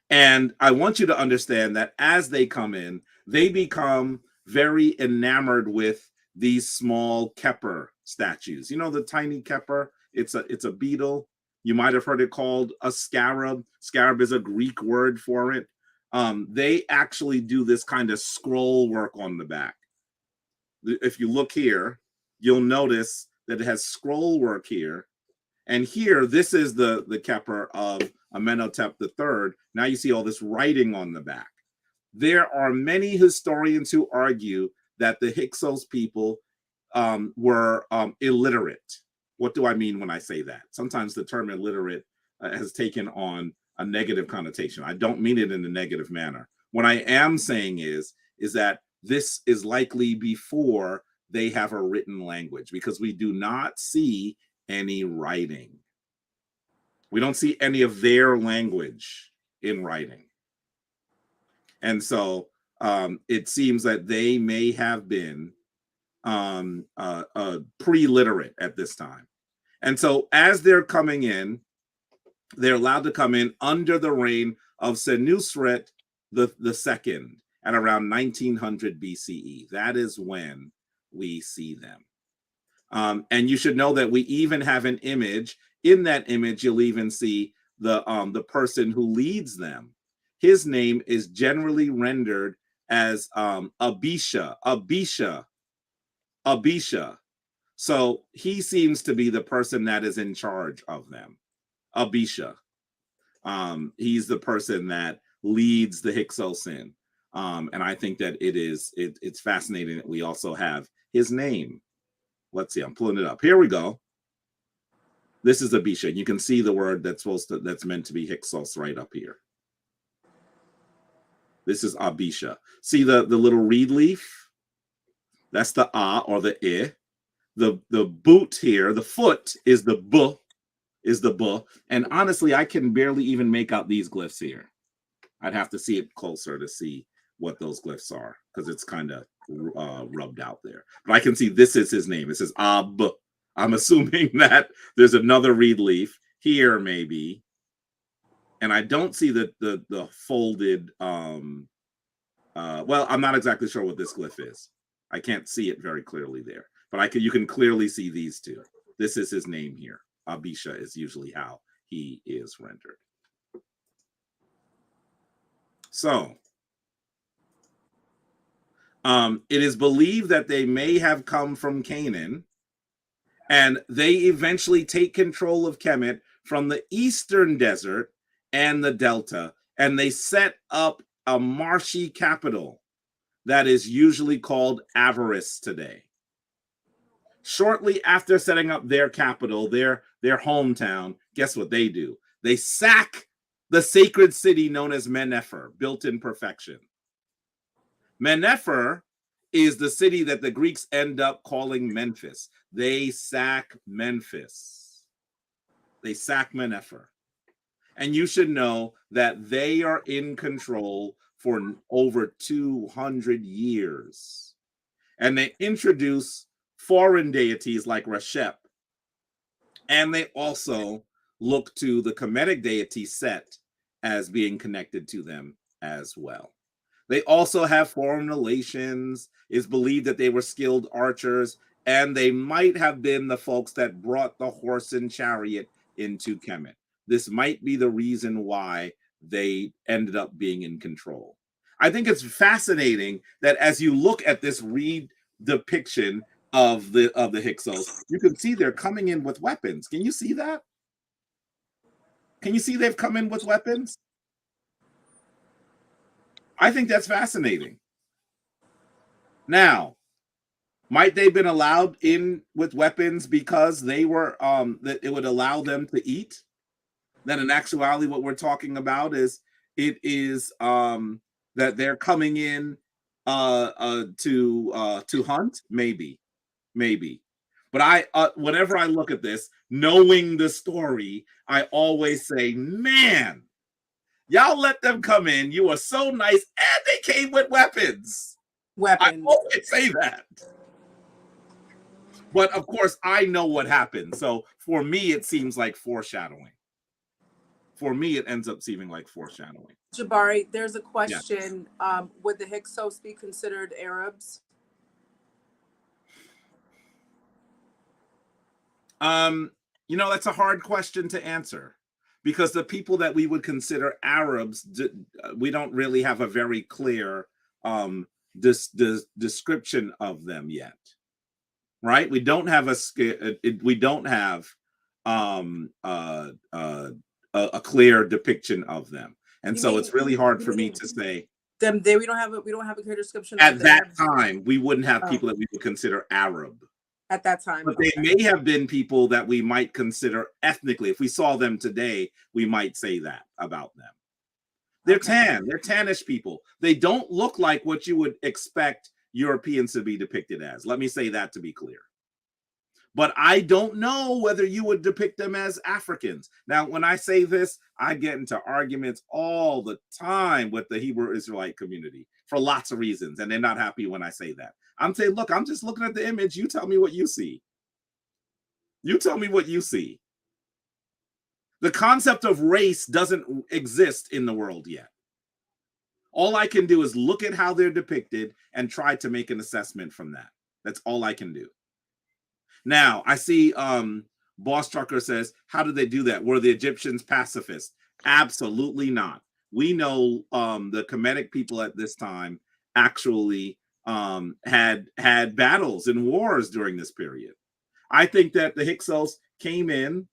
And I want you to understand that as they come in, they become very enamored with these small Keper statues. You know, the tiny Keper, it's a beetle. You might have heard it called a scarab. Scarab is a Greek word for it. They actually do this kind of scroll work on the back. If you look here, you'll notice that it has scroll work here. And here, this is the Keper of Amenhotep III. Now you see all this writing on the back. There are many historians who argue that the Hyksos people were illiterate. What do I mean when I say that? Sometimes the term illiterate has taken on a negative connotation. I don't mean it in a negative manner. What I am saying is that this is likely before they have a written language, because we do not see any writing. We don't see any of their language in writing. And so it seems that they may have been pre-literate at this time. And so as they're coming in, they're allowed to come in under the reign of Senusret the second at around 1900 BCE. That is when we see them. And you should know that we even have an image. In that image, you'll even see the person who leads them. His name is generally rendered as Abisha. So he seems to be the person that is in charge of them. Abisha. He's the person that leads the Hyksos in. And I think that it's fascinating that we also have his name. Let's see, I'm pulling it up. Here we go. This is Abisha. You can see the word that's meant to be Hyksos right up here. This is Abisha. See the little reed leaf? That's the A or the I. The boot here, the foot is the B, And honestly, I can barely even make out these glyphs here. I'd have to see it closer to see what those glyphs are, because it's kind of rubbed out there. But I can see this is his name. It says Ab. I'm assuming that there's another reed leaf here, maybe. And I don't see the folded. Well, I'm not exactly sure what this glyph is. I can't see it very clearly there, but you can clearly see these two. This is his name here. Abisha is usually how he is rendered. So it is believed that they may have come from Canaan, and they eventually take control of Kemet from the eastern desert and the delta, and they set up a marshy capital that is usually called Avaris today. Shortly after setting up their capital, their hometown, guess what they do? They sack the sacred city known as Mennefer, built in perfection. Mennefer is the city that the Greeks end up calling Memphis. They sack Memphis. They sack Mennefer. And you should know that they are in control for over 200 years. And they introduce foreign deities like Reshep. And they also look to the Kemetic deity Set as being connected to them as well. They also have foreign relations. It's believed that they were skilled archers, and they might have been the folks that brought the horse and chariot into Kemet. This might be the reason why they ended up being in control. I think it's fascinating that as you look at this depiction of the Hyksos, you can see they're coming in with weapons. Can you see that? Can you see they've come in with weapons? I think that's fascinating. Now, might they have been allowed in with weapons because they were that it would allow them to eat? Then in actuality, what we're talking about is that they're coming in to hunt, maybe. But whenever I look at this, knowing the story, I always say, man, y'all let them come in. You are so nice, and they came with weapons. I always say that. But of course, I know what happened. So for me, it seems like foreshadowing. For me, it ends up seeming like foreshadowing. Jabari, there's a question. Yes. Would the Hyksos be considered Arabs? That's a hard question to answer, because the people that we would consider Arabs, we don't really have a very clear description of them yet, right? We don't have a clear depiction of them, and so it's really hard for me to say. We don't have a clear description at that time. We wouldn't have people that we would consider Arab at that time, but they may have been people that we might consider ethnically. If we saw them today, we might say that about them. They're tan. They're tannish people. They don't look like what you would expect Europeans to be depicted as. Let me say that to be clear. But I don't know whether you would depict them as Africans. Now, when I say this, I get into arguments all the time with the Hebrew Israelite community for lots of reasons, and they're not happy when I say that. I'm saying, look, I'm just looking at the image. You tell me what you see. You tell me what you see. The concept of race doesn't exist in the world yet. All I can do is look at how they're depicted and try to make an assessment from that. That's all I can do. Now, I see Boss Trucker says, how did they do that? Were the Egyptians pacifists? Absolutely not. We know the Kemetic people at this time actually had battles and wars during this period. I think that the Hyksos came in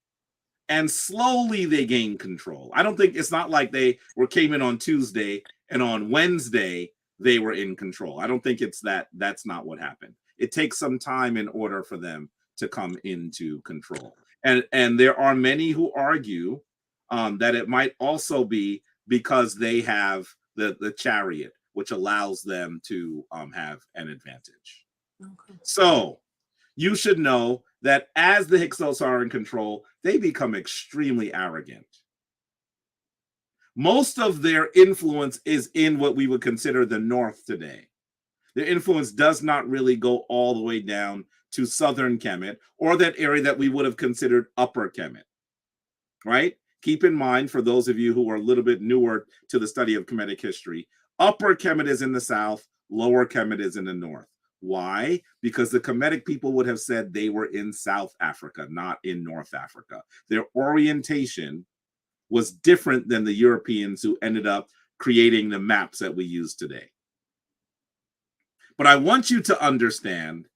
and slowly they gained control. I don't think it's not like they came in on Tuesday and on Wednesday they were in control. I don't think it's that. That's not what happened. It takes some time in order for them to come into control. And there are many who argue that it might also be because they have the chariot, which allows them to have an advantage. Okay. So you should know that as the Hyksos are in control, they become extremely arrogant. Most of their influence is in what we would consider the North today. Their influence does not really go all the way down to southern Kemet or that area that we would have considered upper Kemet, right? Keep in mind, for those of you who are a little bit newer to the study of Kemetic history, upper Kemet is in the south, lower Kemet is in the north. Why? Because the Kemetic people would have said they were in South Africa, not in North Africa. Their orientation was different than the Europeans who ended up creating the maps that we use today. But I want you to understand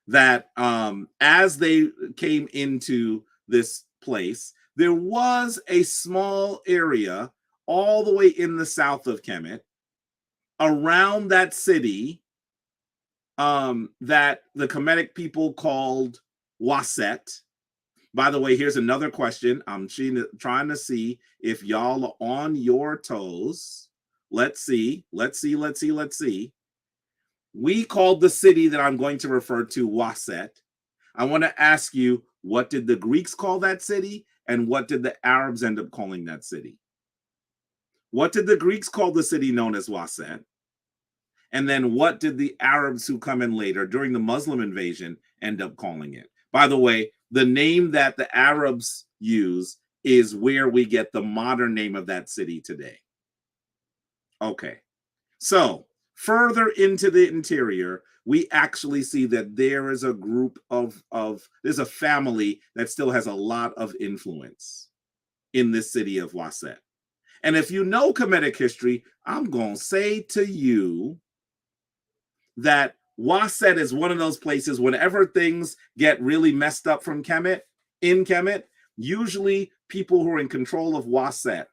that as they came into this place, there was a small area all the way in the south of Kemet, around that city, that the Kemetic people called Waset. By the way, here's another question. I'm trying to see if y'all are on your toes. Let's see. We called the city that I'm going to refer to Waset. I want to ask you, what did the Greeks call that city? And what did the Arabs end up calling that city? What did the Greeks call the city known as Waset? And then what did the Arabs who come in later during the Muslim invasion end up calling it? By the way, the name that the Arabs use is where we get the modern name of that city today. Okay, so further into the interior, we actually see that there is a group there's a family that still has a lot of influence in this city of Waset. And if you know Kemetic history, I'm going to say to you that Waset is one of those places, whenever things get really messed up from Kemet, in Kemet, usually people who are in control of Waset,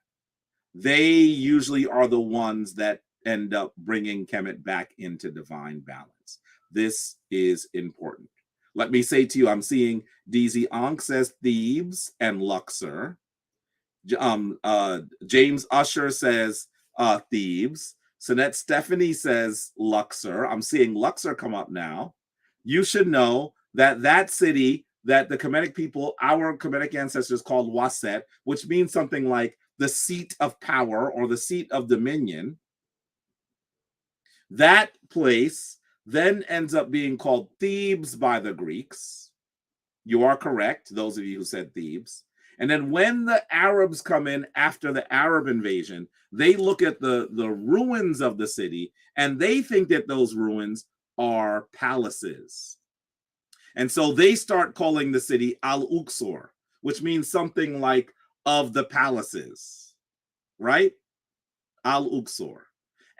they usually are the ones that end up bringing Kemet back into divine balance. This is important. Let me say to you, I'm seeing DZ Ankh says Thebes and Luxor. James Usher says Thebes. Sonette Stephanie says Luxor. I'm seeing Luxor come up now. You should know that that city that the Kemetic people, our Kemetic ancestors called Waset, which means something like the seat of power or the seat of dominion, that place then ends up being called Thebes by the Greeks. You are correct, those of you who said Thebes. And then when the Arabs come in after the Arab invasion, they look at the ruins of the city and they think that those ruins are palaces. And so they start calling the city Al-Uqsor, which means something like of the palaces, right? Al-Uqsor.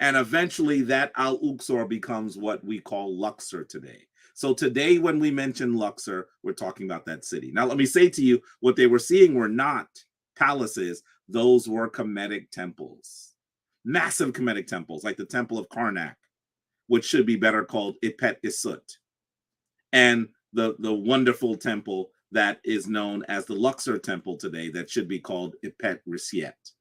And eventually that Al-Uqsor becomes what we call Luxor today. So today when we mention Luxor, we're talking about that city. Now let me say to you, what they were seeing were not palaces, those were Kemetic temples. Massive Kemetic temples, like the Temple of Karnak, which should be better called Ipet Isut. And the wonderful temple that is known as the Luxor Temple today that should be called Ipet Risiet.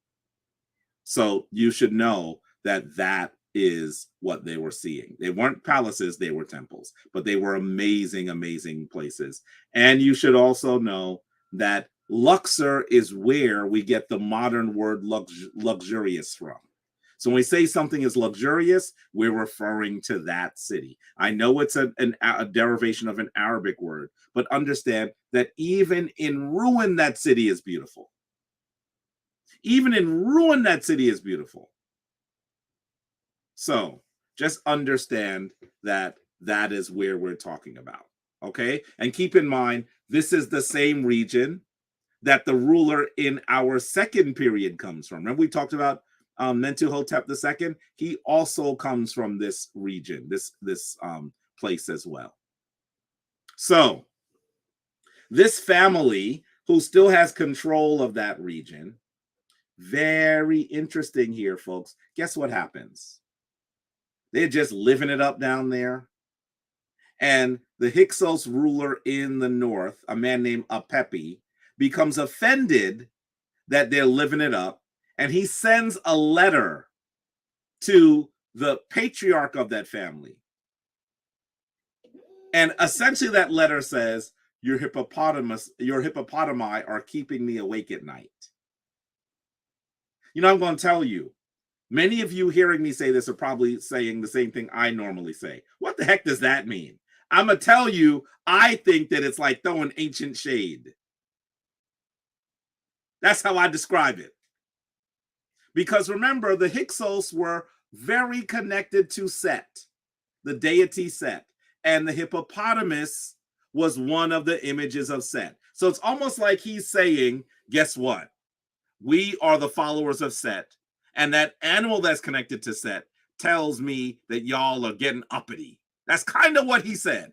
So you should know that that is what they were seeing. They weren't palaces, they were temples, but they were amazing, amazing places. And you should also know that Luxor is where we get the modern word luxurious from. So when we say something is luxurious, we're referring to that city. I know it's a derivation of an Arabic word, but understand that even in ruin, that city is beautiful. Even in ruin, that city is beautiful. So just understand that that is where we're talking about, okay? And keep in mind, this is the same region that the ruler in our second period comes from. Remember we talked about Mentu Hotep II? He also comes from this region, this place as well. So this family who still has control of that region, very interesting here, folks. Guess what happens? They're just living it up down there. And the Hyksos ruler in the north, a man named Apepi, becomes offended that they're living it up. And he sends a letter to the patriarch of that family. And essentially that letter says, your hippopotami are keeping me awake at night. You know, I'm going to tell you, many of you hearing me say this are probably saying the same thing I normally say. What the heck does that mean? I'm going to tell you, I think that it's like throwing ancient shade. That's how I describe it. Because remember, the Hyksos were very connected to Set, the deity Set. And the hippopotamus was one of the images of Set. So it's almost like he's saying, guess what? We are the followers of Set. And that animal that's connected to Set tells me that y'all are getting uppity. That's kind of what he said.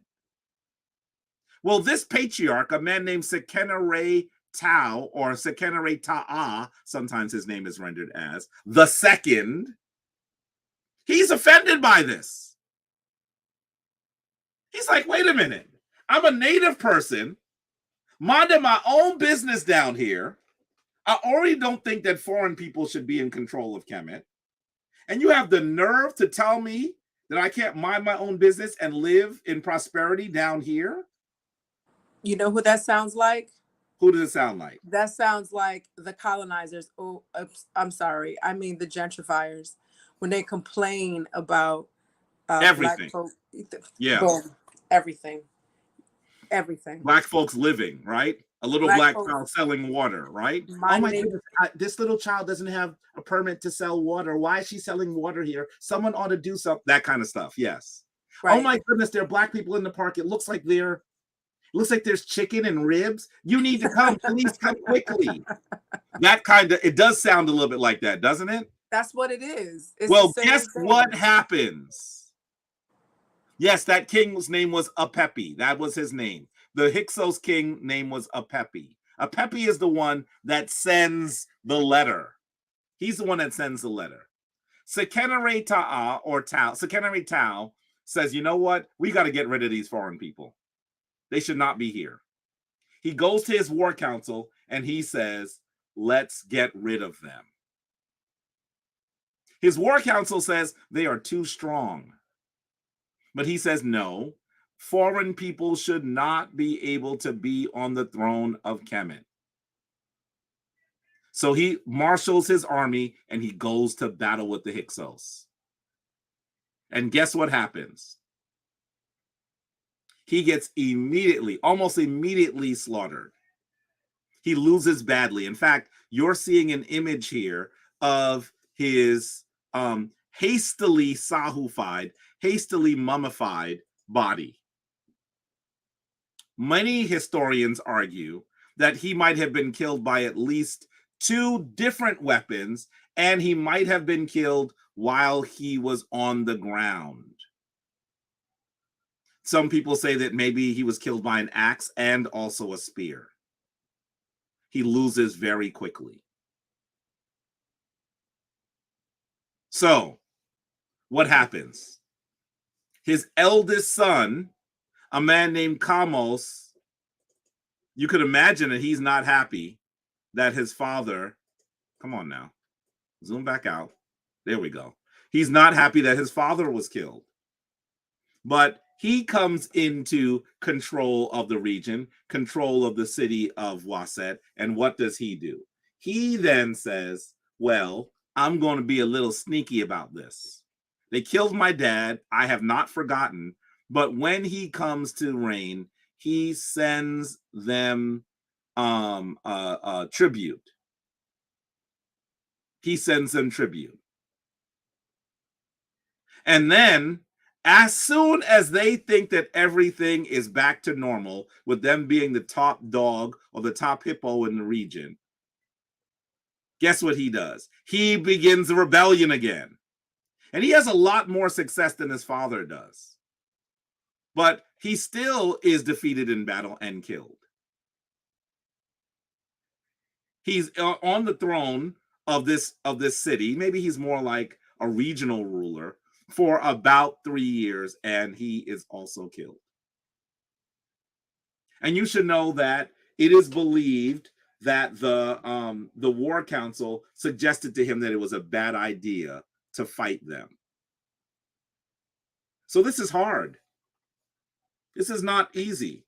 Well, this patriarch, a man named Sekenere Tau, or Sekenere Ta'a, sometimes his name is rendered as, the second, he's offended by this. He's like, wait a minute. I'm a native person, minding my own business down here. I already don't think that foreign people should be in control of Kemet. And you have the nerve to tell me that I can't mind my own business and live in prosperity down here? You know who that sounds like? Who does it sound like? That sounds like the colonizers. Oh, oops, I'm sorry. I mean the gentrifiers when they complain about black Everything. folk. Yeah. Boom, everything, everything. Black folks living, right? A little Black black folks child selling water, right? Oh my minding. goodness, this little child doesn't have a permit to sell water. Why is she selling water here? Someone ought to do something. That kind of stuff. Yes. Oh Right. my goodness, there are black people in the park. It looks like there's chicken and ribs. You need to come. Please come quickly. That kind of, it does sound a little bit like that, doesn't it? That's what it is. It's the Well, same guess thing. what happens? Yes, that king's name was Apepi. That was his name. The Hyksos king name was Apepi. Apepi is the one that sends the letter. He's the one that sends the letter. Sekenere Ta'a or Tau, Sekenere Tau says, you know what? We got to get rid of these foreign people. They should not be here. He goes to his war council and he says, let's get rid of them. His war council says they are too strong. But he says, no, foreign people should not be able to be on the throne of Kemet. So he marshals his army and he goes to battle with the Hyksos. And guess what happens? He gets almost immediately slaughtered. He loses badly. In fact, you're seeing an image here of his hastily sahufied, hastily mummified body. Many historians argue that he might have been killed by at least 2 different weapons, and he might have been killed while he was on the ground. Some people say that maybe he was killed by an axe and also a spear. He loses very quickly. So, what happens? His eldest son, a man named Kamos, you could imagine that he's not happy that his father, come on now, zoom back out. There we go. He's not happy that his father was killed. But he comes into control of the region, control of the city of Waset. And what does he do? He then says, well, I'm going to be a little sneaky about this. They killed my dad. I have not forgotten. But when he comes to reign, he sends them tribute. He sends them tribute. And then, as soon as they think that everything is back to normal, with them being the top dog or the top hippo in the region, guess what he does? He begins a rebellion again. And he has a lot more success than his father does. But he still is defeated in battle and killed. He's on the throne of this city. Maybe he's more like a regional ruler for about 3 years, and he is also killed. And you should know that it is believed that the war council suggested to him that it was a bad idea to fight them. So this is hard. This is not easy.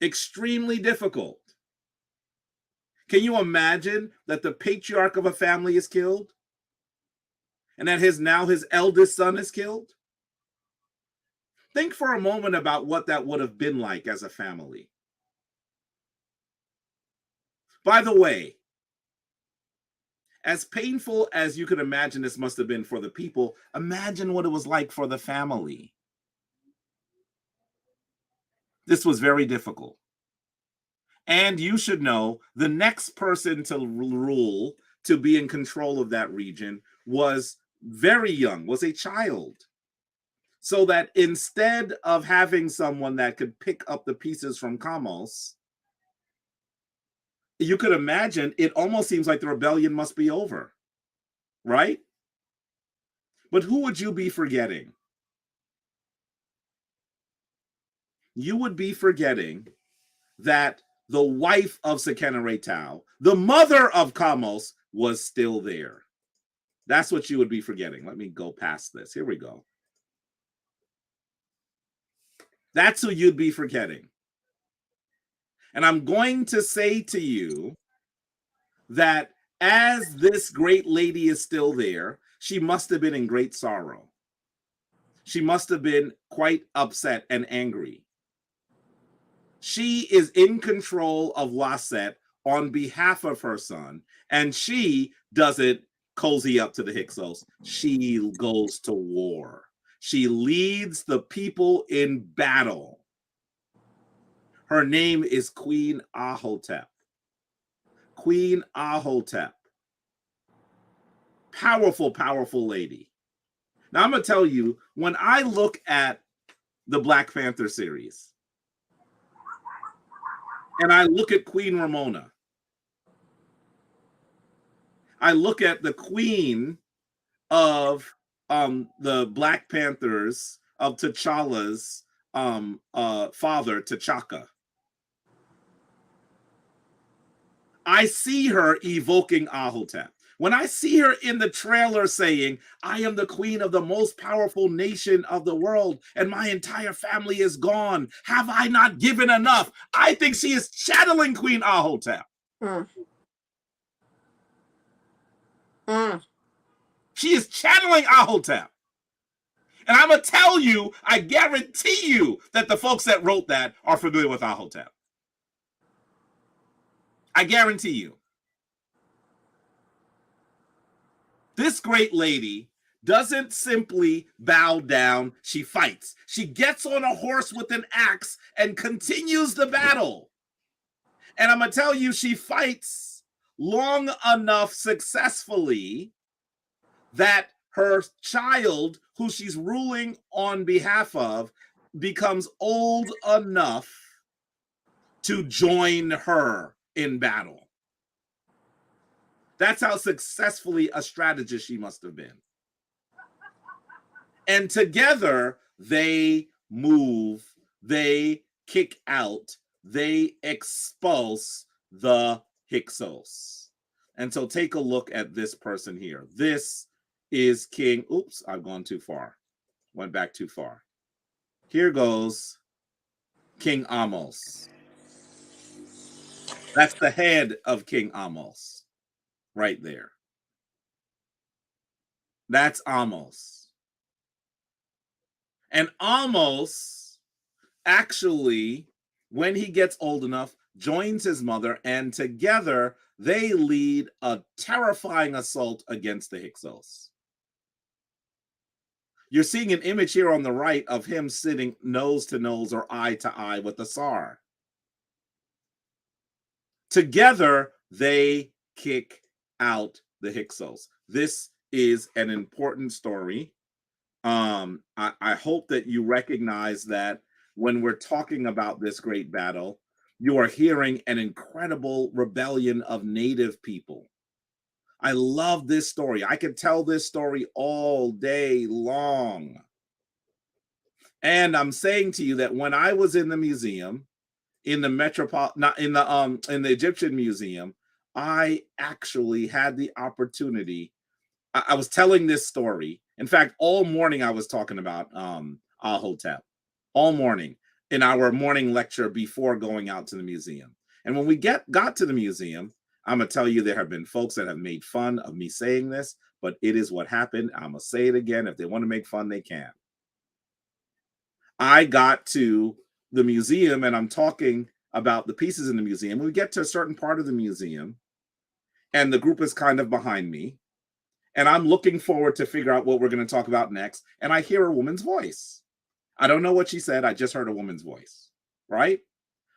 Extremely difficult. Can you imagine that the patriarch of a family is killed? And that his eldest son is killed? Think for a moment about what that would have been like as a family. By the way, as painful as you could imagine this must have been for the people, imagine what it was like for the family. This was very difficult. And you should know the next person to rule, to be in control of that region, was very young, was a child. So that instead of having someone that could pick up the pieces from Kamos, you could imagine it almost seems like the rebellion must be over, right? But who would you be forgetting? You would be forgetting that the wife of Sekenere Tau, the mother of Kamos, was still there. That's what you would be forgetting. Let me go past this. Here we go. That's who you'd be forgetting. And I'm going to say to you that as this great lady is still there, she must have been in great sorrow. She must have been quite upset and angry. She is in control of Waset on behalf of her son, and she doesn't cozy up to the Hyksos. She goes to war. She leads the people in battle. Her name is Queen Ahotep. Queen Ahotep. Powerful, powerful lady. Now, I'm going to tell you, when I look at the Black Panther series, and I look at Queen Ramona, I look at the queen of the Black Panthers, of T'Challa's father, T'Chaka. I see her evoking Ahotep. When I see her in the trailer saying, I am the queen of the most powerful nation of the world, and my entire family is gone. Have I not given enough? I think she is channeling Queen Ahotep. She is channeling Ahotep. And I'm going to tell you, I guarantee you that the folks that wrote that are familiar with Ahotep. I guarantee you. This great lady doesn't simply bow down, she fights. She gets on a horse with an axe and continues the battle. And I'm going to tell you, she fights long enough successfully that her child, who she's ruling on behalf of, becomes old enough to join her in battle. That's how successfully a strategist she must have been. And together, they move, they kick out, they expulse the Hyksos. And so take a look at this person here. This is King, oops, I've gone too far. Went back too far. Here goes King Amos. That's the head of King Amos right there. That's Amos. And Amos actually, when he gets old enough, joins his mother, and together they lead a terrifying assault against the Hyksos. You're seeing an image here on the right of him sitting nose to nose or eye to eye with the Tsar. Together, they kick out the Hyksos. This is an important story. I hope that you recognize that when we're talking about this great battle, you are hearing an incredible rebellion of native people. I love this story. I could tell this story all day long. And I'm saying to you that when I was in the museum, in the Egyptian museum, I actually had the opportunity. I was telling this story. In fact, all morning I was talking about Ahotep. All morning in our morning lecture before going out to the museum. And when we got to the museum, I'm going to tell you there have been folks that have made fun of me saying this, but it is what happened. I'm going to say it again. If they want to make fun, they can. I got to the museum and I'm talking about the pieces in the museum. We get to a certain part of the museum and the group is kind of behind me. And I'm looking forward to figure out what we're going to talk about next. And I hear a woman's voice. I don't know what she said. I just heard a woman's voice, right?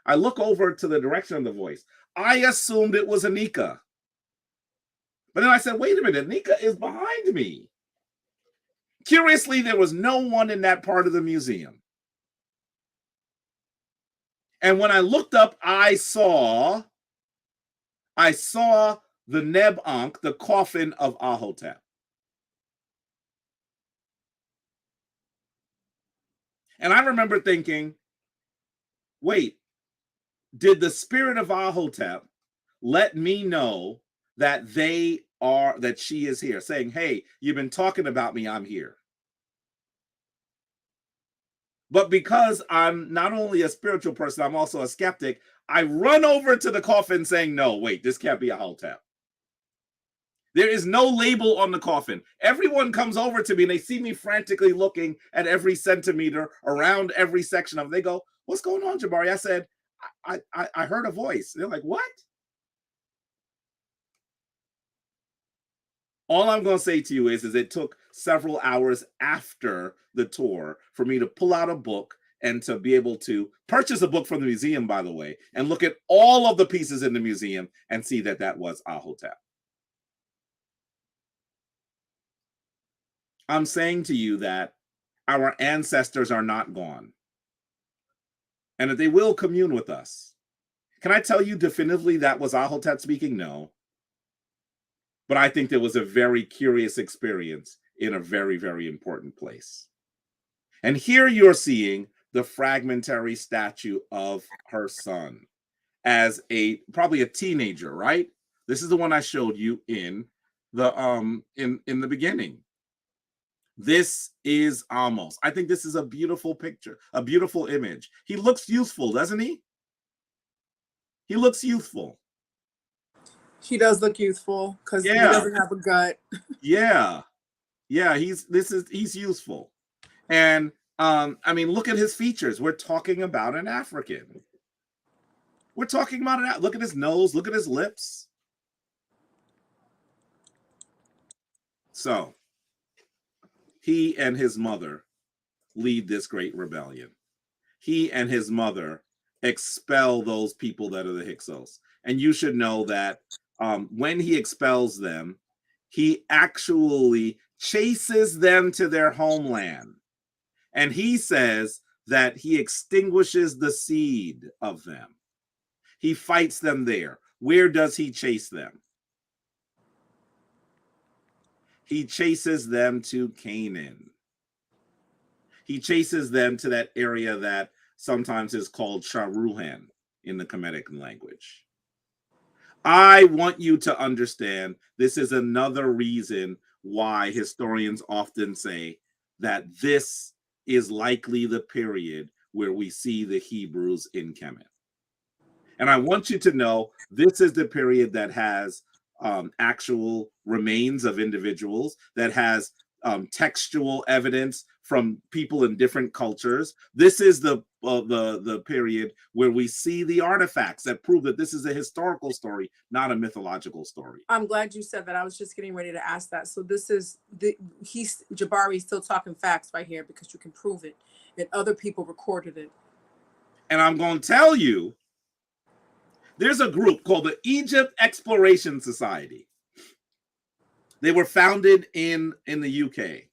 I look over to the direction of the voice. I assumed it was Anika. But then I said, wait a minute, Anika is behind me. Curiously, there was no one in that part of the museum. And when I looked up, I saw the Neb Ankh, the coffin of Ahotep. And I remember thinking, wait, did the spirit of Ahotep let me know that that she is here, saying, hey, you've been talking about me, I'm here. But because I'm not only a spiritual person, I'm also a skeptic, I run over to the coffin saying, no, wait, this can't be a Hotep. There is no label on the coffin. Everyone comes over to me and they see me frantically looking at every centimeter around every section of it. They go, what's going on, Jabari? I said, I heard a voice. They're like, what? All I'm going to say to you is it took several hours after the tour for me to pull out a book and to be able to purchase a book from the museum, by the way, and look at all of the pieces in the museum and see that that was a Hotep. I'm saying to you that our ancestors are not gone and that they will commune with us. Can I tell you definitively that was Ahotep speaking? No. But I think there was a very curious experience in a very, very important place. And here you're seeing the fragmentary statue of her son as probably a teenager, right? This is the one I showed you in the in the beginning. This is Amos. I think this is a beautiful picture, a beautiful image. He looks youthful, doesn't he? He looks youthful. He does look youthful because he doesn't have a gut. Yeah. He's youthful. And I mean, look at his features. We're talking about an African. We're talking about it. Look at his nose, look at his lips. So he and his mother lead this great rebellion. He and his mother expel those people that are the Hyksos. And you should know that when he expels them, he actually chases them to their homeland. And he says that he extinguishes the seed of them. He fights them there. Where does he chase them? He chases them to Canaan. He chases them to that area that sometimes is called Sharuhan in the Kemetic language. I want you to understand this is another reason why historians often say that this is likely the period where we see the Hebrews in Kemet. And I want you to know this is the period that has actual remains of individuals, that has textual evidence from people in different cultures. This is the period where we see the artifacts that prove that this is a historical story, not a mythological story. I'm glad you said that. I was just getting ready to ask that. So this is Jabari's still talking facts right here because you can prove it, and other people recorded it. And I'm going to tell you, there's a group called the Egypt Exploration Society. They were founded in the UK.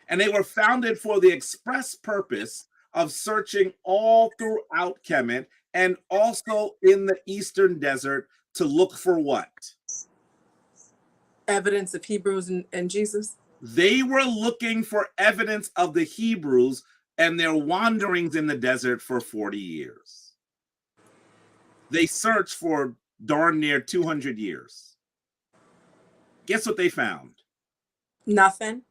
And they were founded for the express purpose of searching all throughout Kemet and also in the Eastern Desert to look for what? Evidence of Hebrews and Jesus? They were looking for evidence of the Hebrews and their wanderings in the desert for 40 years. They searched for darn near 200 years. Guess what they found? Nothing.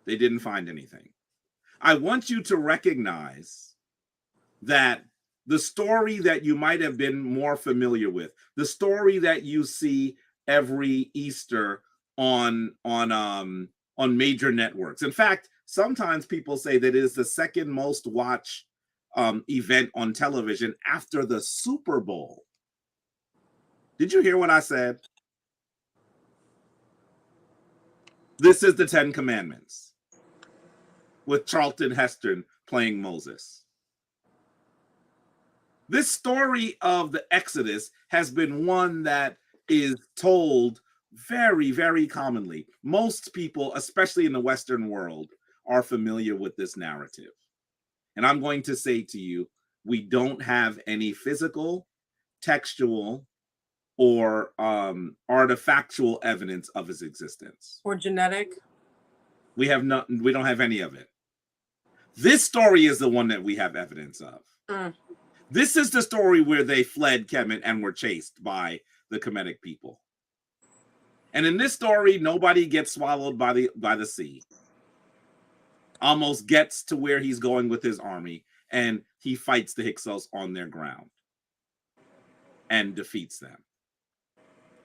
They didn't find anything. I want you to recognize that the story that you might have been more familiar with, the story that you see every Easter on major networks. In fact, sometimes people say that it is the second most watched event on television after the Super Bowl. Did you hear what I said? This is the Ten Commandments with Charlton Heston playing Moses. This story of the Exodus has been one that is told very, very commonly. Most people, especially in the Western world, are familiar with this narrative. And I'm going to say to you, we don't have any physical, textual, or artifactual evidence of his existence. Or genetic. We don't have any of it. This story is the one that we have evidence of. This is the story where they fled Kemet and were chased by the Kemetic people. And in this story, nobody gets swallowed by the sea. almost gets to where he's going with his army, and he fights the Hyksos on their ground and defeats them.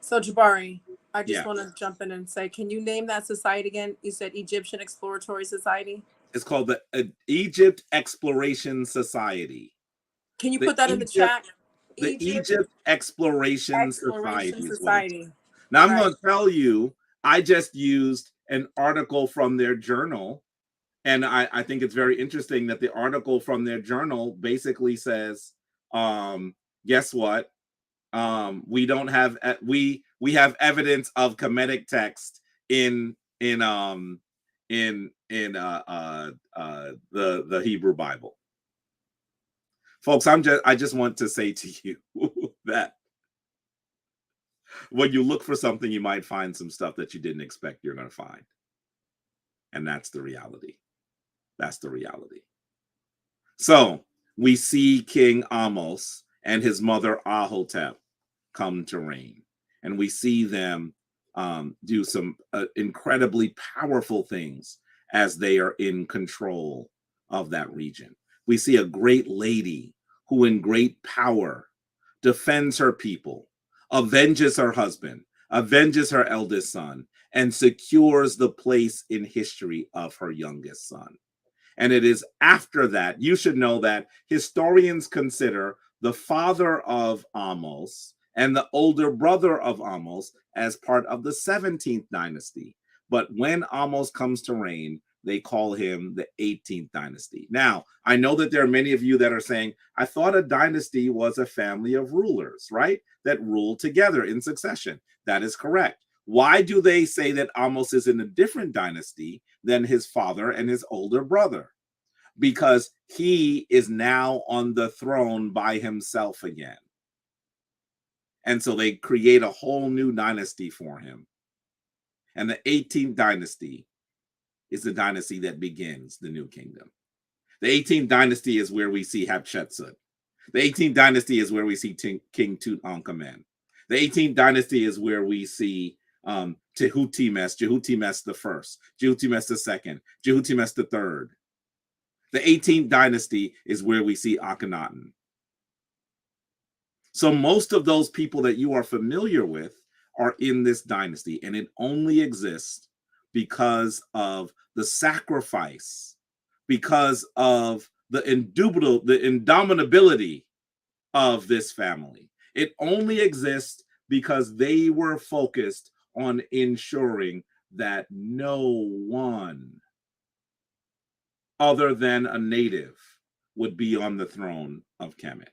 So Jabari, I just Yeah. want to jump in and say, can you name that society again? You said Egyptian Exploratory Society. It's called the Egypt Exploration Society. Can you The put that in the chat? The Egypt Exploration Society is what it's called. Now I'm going to tell you, I just used an article from their journal, and I think it's very interesting that the article from their journal basically says, guess what? We don't have we have evidence of Kemetic text in the Hebrew Bible. Folks, I just want to say to you that when you look for something, you might find some stuff that you didn't expect you're going to find. And that's the reality. That's the reality. So we see King Amos and his mother Ahotep come to reign. And we see them do some incredibly powerful things as they are in control of that region. We see a great lady who in great power defends her people, avenges her husband, avenges her eldest son, and secures the place in history of her youngest son. And it is after that, you should know that historians consider the father of Amos and the older brother of Amos as part of the 17th dynasty. But when Amos comes to reign, they call him the 18th dynasty. Now, I know that there are many of you that are saying, I thought a dynasty was a family of rulers, right? That ruled together in succession. That is correct. Why do they say that Amos is in a different dynasty than his father and his older brother? Because he is now on the throne by himself again. And so they create a whole new dynasty for him. And the 18th dynasty is the dynasty that begins the new kingdom. The 18th dynasty is where we see Hatshepsut. The 18th dynasty is where we see King Tutankhamen. The 18th dynasty is where we see Jehutimes the first, Jehutimes the second, Jehutimes the third. The 18th dynasty is where we see Akhenaten. So most of those people that you are familiar with are in this dynasty, and it only exists because of the sacrifice, because of the indomitability of this family. It only exists because they were focused on ensuring that no one other than a native would be on the throne of Kemet.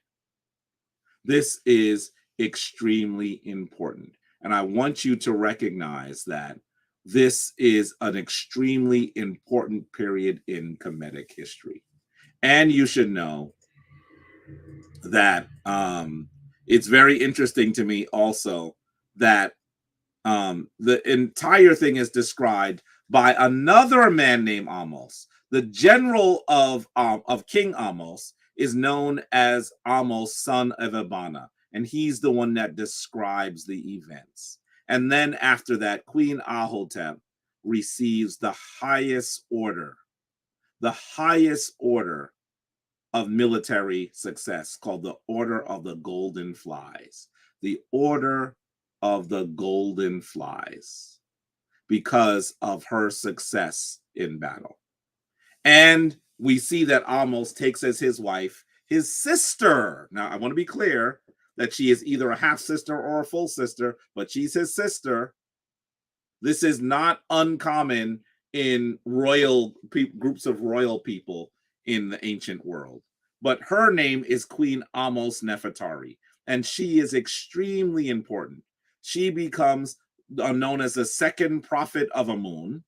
This is extremely important. And I want you to recognize that this is an extremely important period in Kemetic history. And you should know that it's very interesting to me also that the entire thing is described by another man named Amos. The general of King Amos is known as Amos, son of Abana, and he's the one that describes the events. And then after that, Queen Ahotep receives the highest order of military success, called the Order of the Golden Flies. The Order of the Golden Flies, because of her success in battle. And we see that Amos takes as his wife his sister. Now, I want to be clear that she is either a half sister or a full sister, but she's his sister. This is not uncommon in groups of royal people in the ancient world. But her name is Queen Amos Nefertari, and she is extremely important. She becomes known as the second prophet of Amun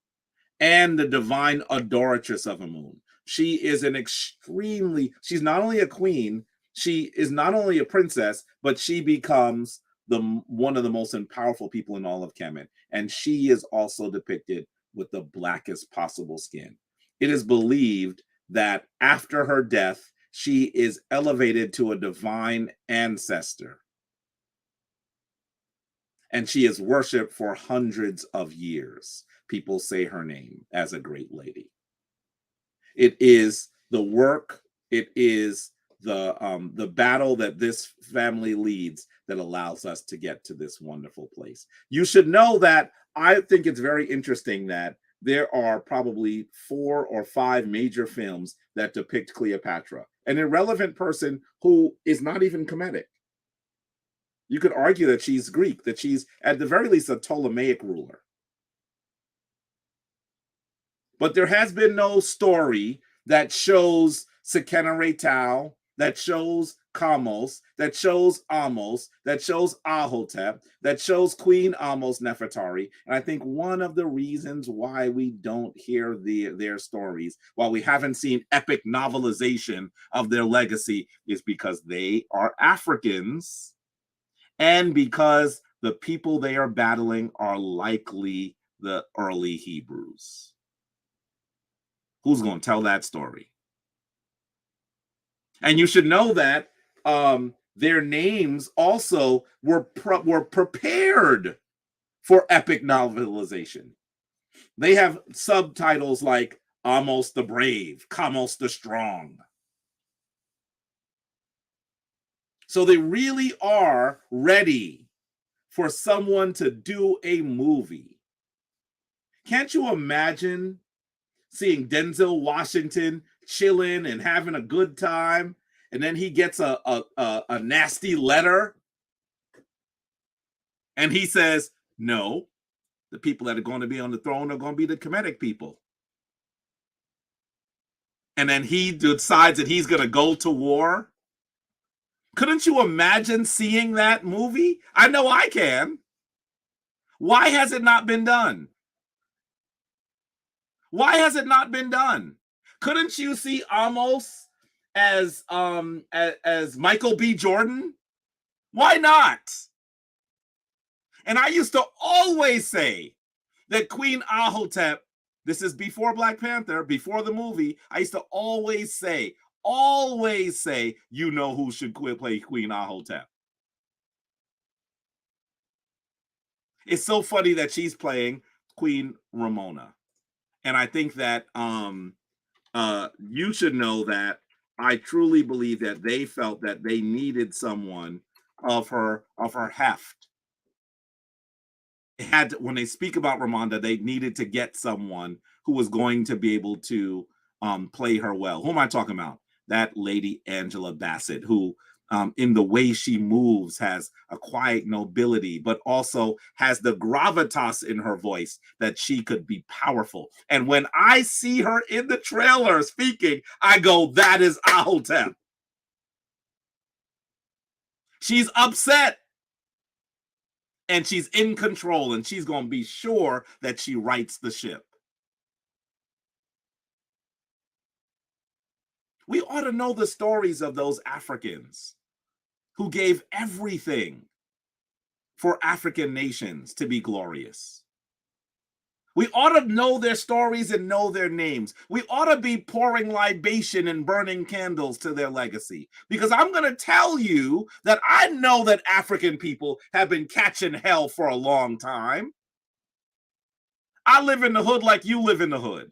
and the divine adoratress of Amun. She is she's not only a queen, she is not only a princess, but she becomes one of the most powerful people in all of Kemet. And she is also depicted with the blackest possible skin. It is believed that after her death, she is elevated to a divine ancestor. And she is worshipped for hundreds of years. People say her name as a great lady. It is the work. It is the battle that this family leads that allows us to get to this wonderful place. You should know that I think it's very interesting that there are probably 4 or 5 major films that depict Cleopatra, an irrelevant person who is not even Kemetic. You could argue that she's Greek, that she's at the very least a Ptolemaic ruler. But there has been no story that shows Sekena Retau, that shows Kamos, that shows Amos, that shows Ahotep, that shows Queen Amos Nefertari. And I think one of the reasons why we don't hear their stories, while we haven't seen epic novelization of their legacy, is because they are Africans and because the people they are battling are likely the early Hebrews. Who's going to tell that story? And you should know that their names also were prepared for epic novelization. They have subtitles like Amos the Brave, Kamos the Strong. So they really are ready for someone to do a movie. Can't you imagine seeing Denzel Washington chilling and having a good time, and then he gets a nasty letter, and he says, no, the people that are going to be on the throne are going to be the Kemetic people. And then he decides that he's going to go to war. Couldn't you imagine seeing that movie? I know I can. Why has it not been done? Why has it not been done? Couldn't you see Amos as Michael B. Jordan? Why not? And I used to always say that Queen Ahotep, this is before Black Panther, before the movie, I used to always say, you know who should play Queen Ahotep. It's so funny that she's playing Queen Ramona. And I think that you should know that I truly believe that they felt that they needed someone of her heft. When they speak about Ramonda, they needed to get someone who was going to be able to play her well. Who am I talking about? That lady Angela Bassett, who in the way she moves has a quiet nobility, but also has the gravitas in her voice that she could be powerful. And when I see her in the trailer speaking, I go, that is Ahotep. She's upset. And she's in control, and she's going to be sure that she rights the ship. We ought to know the stories of those Africans who gave everything for African nations to be glorious. We ought to know their stories and know their names. We ought to be pouring libation and burning candles to their legacy. Because I'm going to tell you that I know that African people have been catching hell for a long time. I live in the hood like you live in the hood.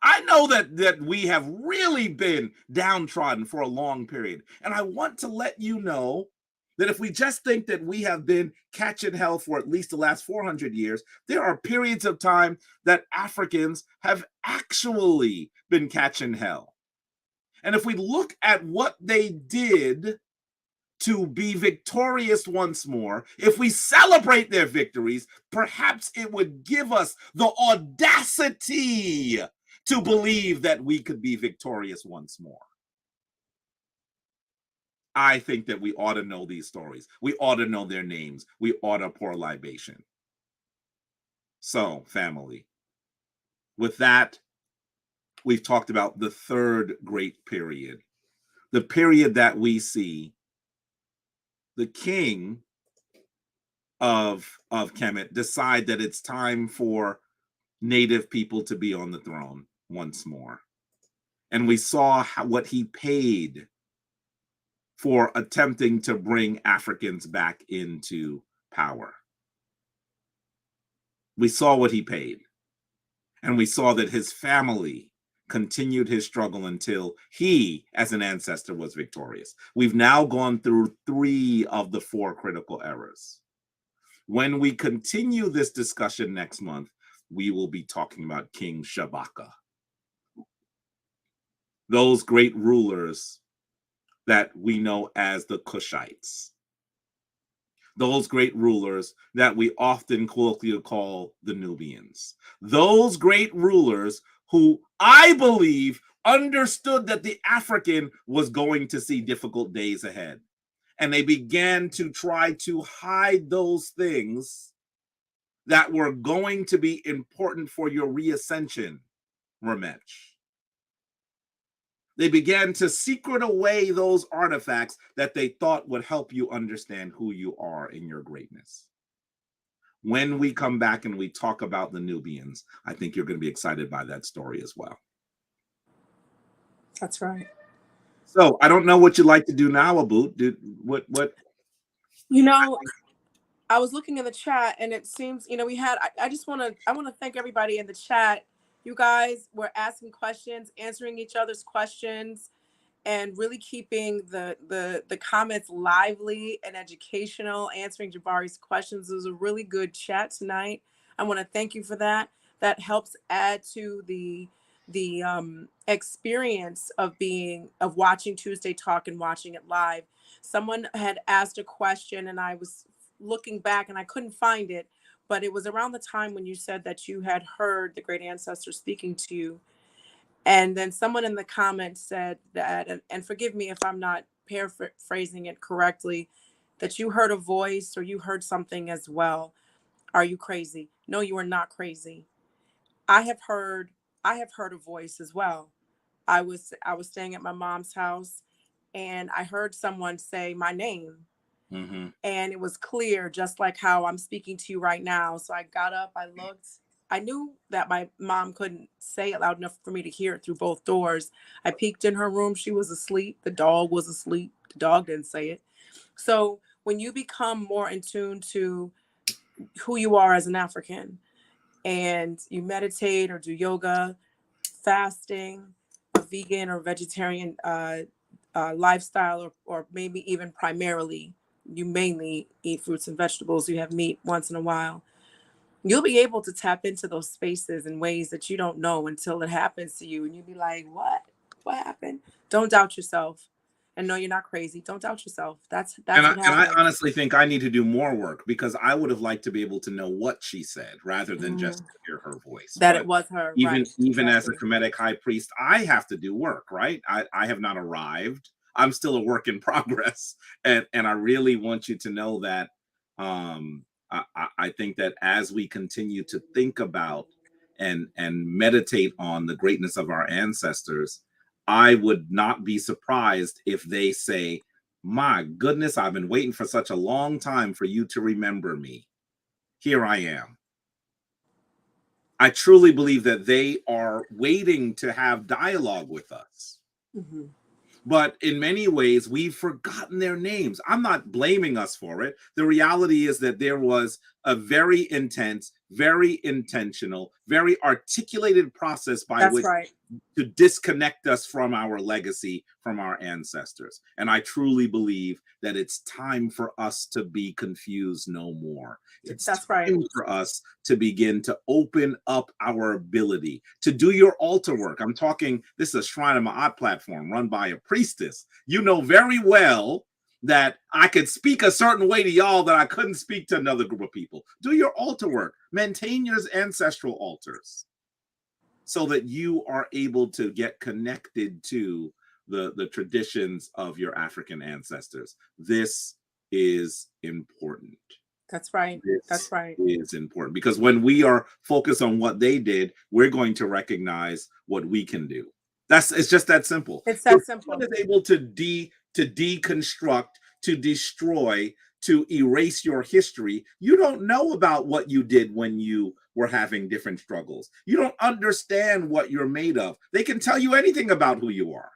I know that we have really been downtrodden for a long period. And I want to let you know that if we just think that we have been catching hell for at least the last 400 years, there are periods of time that Africans have actually been catching hell. And if we look at what they did to be victorious once more, if we celebrate their victories, perhaps it would give us the audacity to believe that we could be victorious once more. I think that we ought to know these stories. We ought to know their names. We ought to pour libation. So, family, with that, we've talked about the third great period, the period that we see the king of Kemet decide that it's time for native people to be on the throne once more. And we saw what he paid for attempting to bring Africans back into power. We saw what he paid. And we saw that his family continued his struggle until he, as an ancestor, was victorious. We've now gone through 3 of the 4 critical eras. When we continue this discussion next month, we will be talking about King Shabaka. Those great rulers that we know as the Kushites. Those great rulers that we often colloquially call the Nubians. Those great rulers who I believe understood that the African was going to see difficult days ahead. And they began to try to hide those things that were going to be important for your reascension, Ramech. They began to secret away those artifacts that they thought would help you understand who you are in your greatness. When we come back and we talk about the Nubians, I think you're going to be excited by that story as well. That's right. So I don't know what you'd like to do now, Abut. What? You know, I was looking in the chat, and it seems, we had. I want to thank everybody in the chat. You guys were asking questions, answering each other's questions, and really keeping the comments lively and educational, answering Jabari's questions. It was a really good chat tonight. I want to thank you for that. That helps add to the experience of watching Tuesday Talk and watching it live. Someone had asked a question, and I was looking back and I couldn't find it, but it was around the time when you said that you had heard the great ancestor speaking to you. And then someone in the comments said that, and forgive me if I'm not paraphrasing it correctly, that you heard a voice or you heard something as well. Are you crazy? No, you are not crazy. I have heard a voice as well. I was staying at my mom's house, and I heard someone say my name. Mm-hmm. And it was clear, just like how I'm speaking to you right now. So I got up, I looked. I knew that my mom couldn't say it loud enough for me to hear it through both doors. I peeked in her room. She was asleep. The dog was asleep. The dog didn't say it. So when you become more in tune to who you are as an African, and you meditate or do yoga, fasting, a vegan or vegetarian lifestyle, or maybe even primarily, you mainly eat fruits and vegetables, you have meat once in a while, you'll be able to tap into those spaces in ways that you don't know until it happens to you. And you'll be like, what happened? Don't doubt yourself. And no, you're not crazy. Don't doubt yourself. That's And what I happens. honestly think I need to do more work, because I would have liked to be able to know what she said rather than just to hear her voice. That But it was her, even right? as a Exactly. Kemetic high priest, I have to do work, right? I have not arrived. I'm still a work in progress. And I really want you to know that I think that as we continue to think about and meditate on the greatness of our ancestors, I would not be surprised if they say, my goodness, I've been waiting for such a long time for you to remember me. Here I am. I truly believe that they are waiting to have dialogue with us. Mm-hmm. But in many ways, we've forgotten their names. I'm not blaming us for it. The reality is that there was a very intense, very intentional, very articulated process by That's which right. to disconnect us from our legacy, from our ancestors. And I truly believe that it's time for us to be confused no more. It's That's time right. for us to begin to open up our ability to do your altar work. I'm talking, this is a Shrine of Ma'at platform run by a priestess. You know very well that I could speak a certain way to y'all that I couldn't speak to another group of people. Do your altar work. Maintain your ancestral altars, so that you are able to get connected to the traditions of your African ancestors. This is important. That's right. That's This right. is important, because when we are focused on what they did, we're going to recognize what we can do. It's just that simple. It's If that simple. someone is able to deconstruct, to destroy, to erase your history, you don't know about what you did when you were having different struggles. You don't understand what you're made of. They can tell you anything about who you are.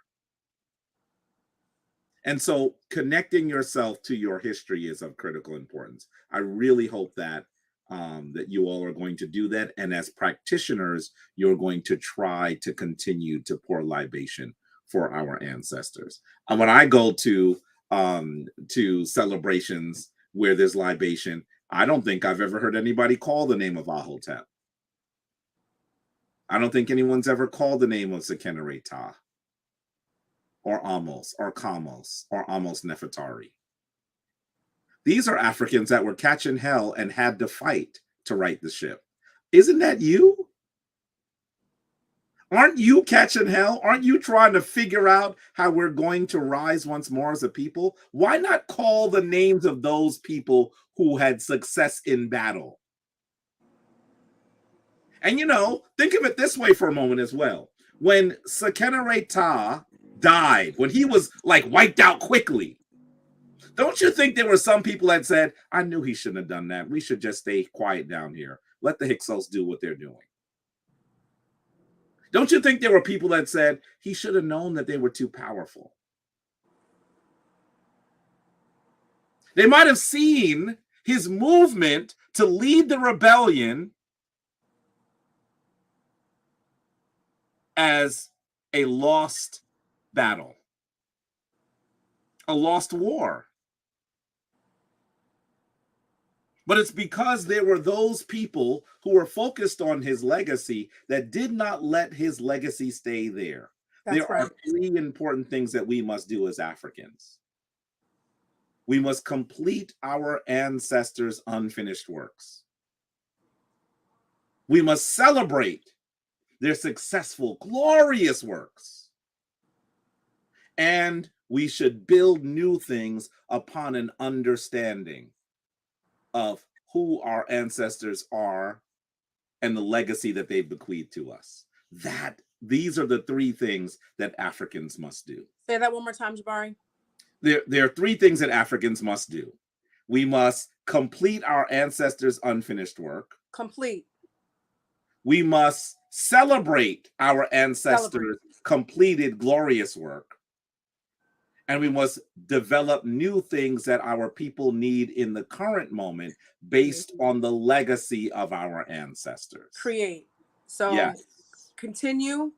And so connecting yourself to your history is of critical importance. I really hope that that you all are going to do that. And as practitioners, you're going to try to continue to pour libation for our ancestors. And when I go to celebrations where there's libation, I don't think I've ever heard anybody call the name of Ahotep. I don't think anyone's ever called the name of Sekenereta or Amos or Kamos or Amos Nefertari. These are Africans that were catching hell and had to fight to right the ship. Isn't that you? Aren't you catching hell? Aren't you trying to figure out how we're going to rise once more as a people? Why not call the names of those people who had success in battle? And, you know, think of it this way for a moment as well. When Sekenereta died, when he was like wiped out quickly, don't you think there were some people that said, I knew he shouldn't have done that. We should just stay quiet down here. Let the Hyksos do what they're doing. Don't you think there were people that said he should have known that they were too powerful? They might have seen his movement to lead the rebellion as a lost battle, a lost war. But it's because there were those people who were focused on his legacy that did not let his legacy stay there. There are three important things that we must do as Africans. We must complete our ancestors' unfinished works. We must celebrate their successful, glorious works. And we should build new things upon an understanding of who our ancestors are and the legacy that they've bequeathed to us. These are the three things that Africans must do. Say that one more time, Jabari. There are three things that Africans must do. We must complete our ancestors' unfinished work. Complete. We must celebrate our ancestors' completed glorious work. And we must develop new things that our people need in the current moment based on the legacy of our ancestors. Create. So yes. Continue,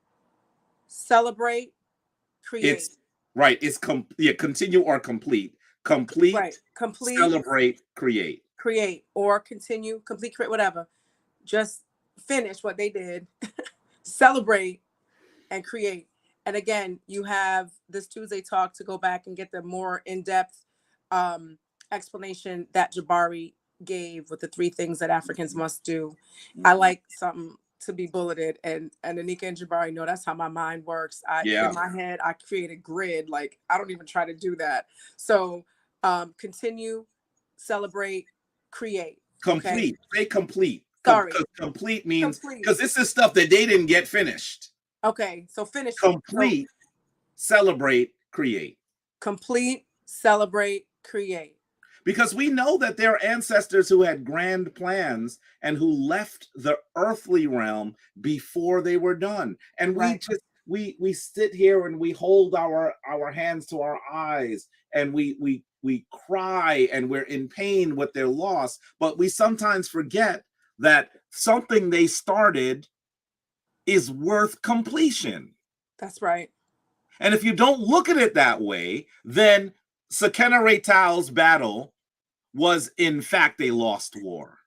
celebrate, create. It's continue or complete. Complete, right. Complete, celebrate, create. Create or continue, complete, create, whatever. Just finish what they did, celebrate, and create. And again, you have this Tuesday talk to go back and get the more in-depth explanation that Jabari gave with the three things that Africans must do. I like something to be bulleted, and Anika and Jabari know that's how my mind works. In my head, I create a grid. Like, I don't even try to do that. So continue, celebrate, create. Complete. Okay? Say complete. Sorry. Complete means, because this is stuff that they didn't get finished. Okay, so finish. Complete, celebrate, create. Complete, celebrate, create. Because we know that there are ancestors who had grand plans and who left the earthly realm before they were done. And we sit here and we hold our hands to our eyes and we cry and we're in pain with their loss. But we sometimes forget that something they started is worth completion. That's right. And if you don't look at it that way, then Sekenereta's battle was in fact a lost war.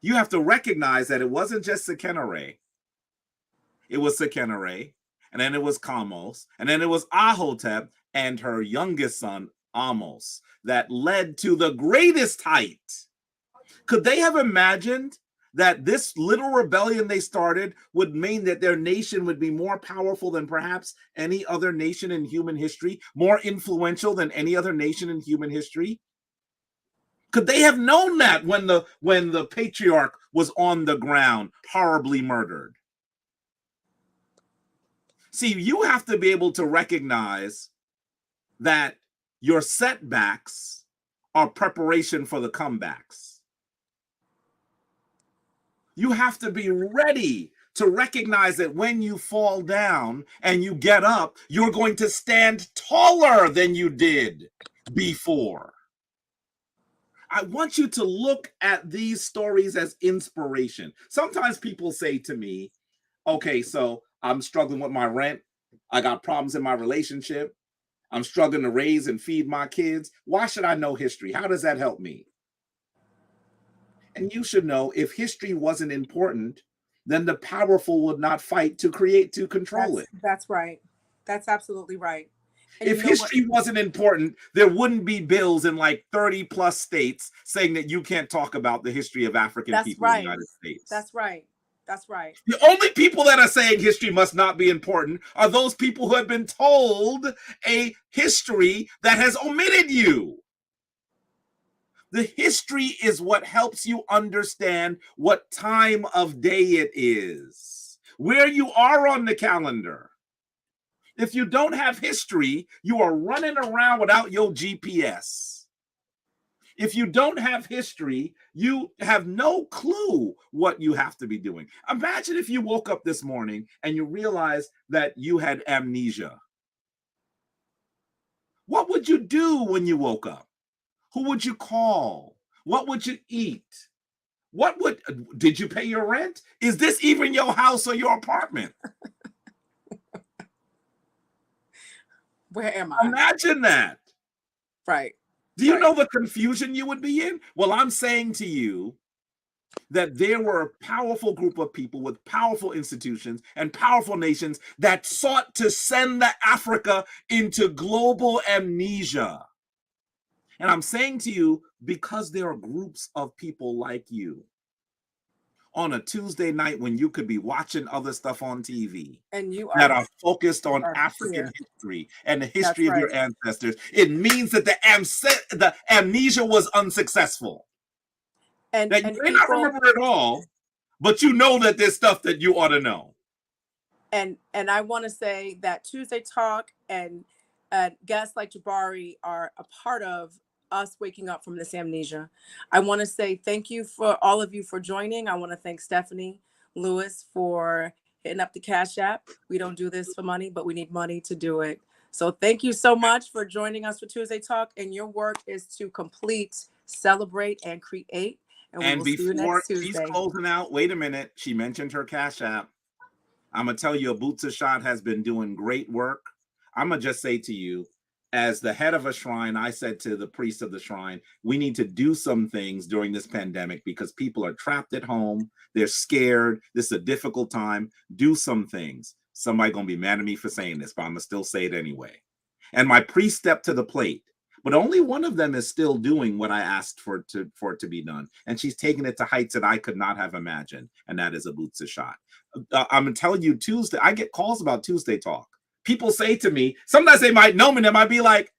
You have to recognize that it wasn't just Sekenere. It was Sekenere, and then it was Kamos, and then it was Ahotep and her youngest son, Amos, that led to the greatest height. Could they have imagined that this little rebellion they started would mean that their nation would be more powerful than perhaps any other nation in human history, more influential than any other nation in human history? Could they have known that when the patriarch was on the ground, horribly murdered? See, you have to be able to recognize that your setbacks are preparation for the comebacks. You have to be ready to recognize that when you fall down and you get up, you're going to stand taller than you did before. I want you to look at these stories as inspiration. Sometimes people say to me, okay, so I'm struggling with my rent. I got problems in my relationship. I'm struggling to raise and feed my kids. Why should I know history? How does that help me? And you should know, if history wasn't important, then the powerful would not fight to control it. That's right. That's absolutely right. And you If know what? history wasn't important, there wouldn't be bills in like 30 plus states saying that you can't talk about the history of African That's people in the right. United States. That's right. That's right. The only people that are saying history must not be important are those people who have been told a history that has omitted you. The history is what helps you understand what time of day it is, where you are on the calendar. If you don't have history, you are running around without your GPS. If you don't have history, you have no clue what you have to be doing. Imagine if you woke up this morning and you realized that you had amnesia. What would you do when you woke up? Who would you call? What would you eat? Did you pay your rent? Is this even your house or your apartment? Where am I? Imagine that. Right. Do you Right. know the confusion you would be in? Well, I'm saying to you that there were a powerful group of people with powerful institutions and powerful nations that sought to send the Africa into global amnesia. And I'm saying to you, because there are groups of people like you on a Tuesday night when you could be watching other stuff on TV And you that are are focused on African here. history and the That's history of your right. ancestors, it means that the amnesia was unsuccessful. And That you may not people, remember it all, but you know that there's stuff that you ought to know. and I want to say that Tuesday Talk and guests like Jabari are a part of us waking up from this amnesia. I want to say thank you for all of you for joining. I want to thank Stephanie Lewis for hitting up the Cash App. We don't do this for money, but we need money to do it. So thank you so much for joining us for Tuesday Talk. And your work is to complete, celebrate, and create. And we will see you Before next she's Tuesday. closing out, wait a minute. She mentioned her Cash App. I'm going to tell you, Abut Seshat has been doing great work. I'm going to just say to you, as the head of a shrine, I said to the priest of the shrine, we need to do some things during this pandemic because people are trapped at home. They're scared. This is a difficult time. Do some things. Somebody's going to be mad at me for saying this, but I'm going to still say it anyway. And my priest stepped to the plate. But only one of them is still doing what I asked for it to be done. And she's taking it to heights that I could not have imagined. And that is Abut Seshat. I'm going to tell you, Tuesday, I get calls about Tuesday Talk. People say to me, sometimes they might know me, they might be like,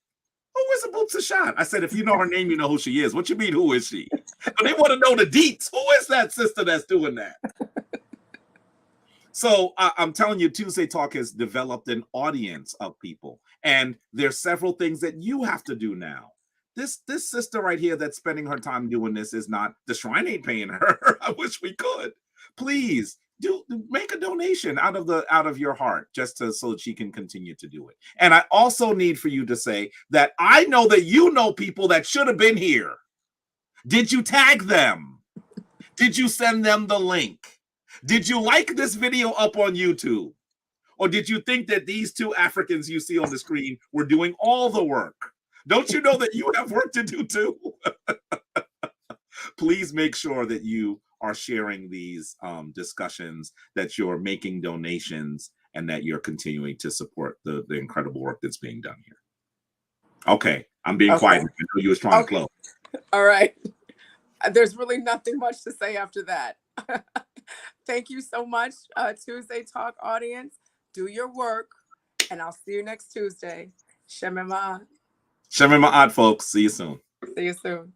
who is Abut Seshat? I said, if you know her name, you know who she is. What you mean, who is she? But they want to know the deets. Who is that sister that's doing that? So I'm telling you, Tuesday Talk has developed an audience of people. And there's several things that you have to do now. This sister right here that's spending her time doing this is not, the shrine ain't paying her. I wish we could. Please make a donation out of your heart just so that she can continue to do it. And I also need for you to say that I know that you know people that should have been here. Did you tag them? Did you send them the link? Did you like this video up on YouTube? Or did you think that these two Africans you see on the screen were doing all the work? Don't you know that you have work to do too? Please make sure that you are sharing these discussions, that you're making donations, and that you're continuing to support the incredible work that's being done here. Okay, I'm being quiet. I know you was trying to close. All right. There's really nothing much to say after that. Thank you so much, Tuesday Talk audience. Do your work, and I'll see you next Tuesday. Shemem Ma'at. Shemem Ma'at, folks. See you soon. See you soon.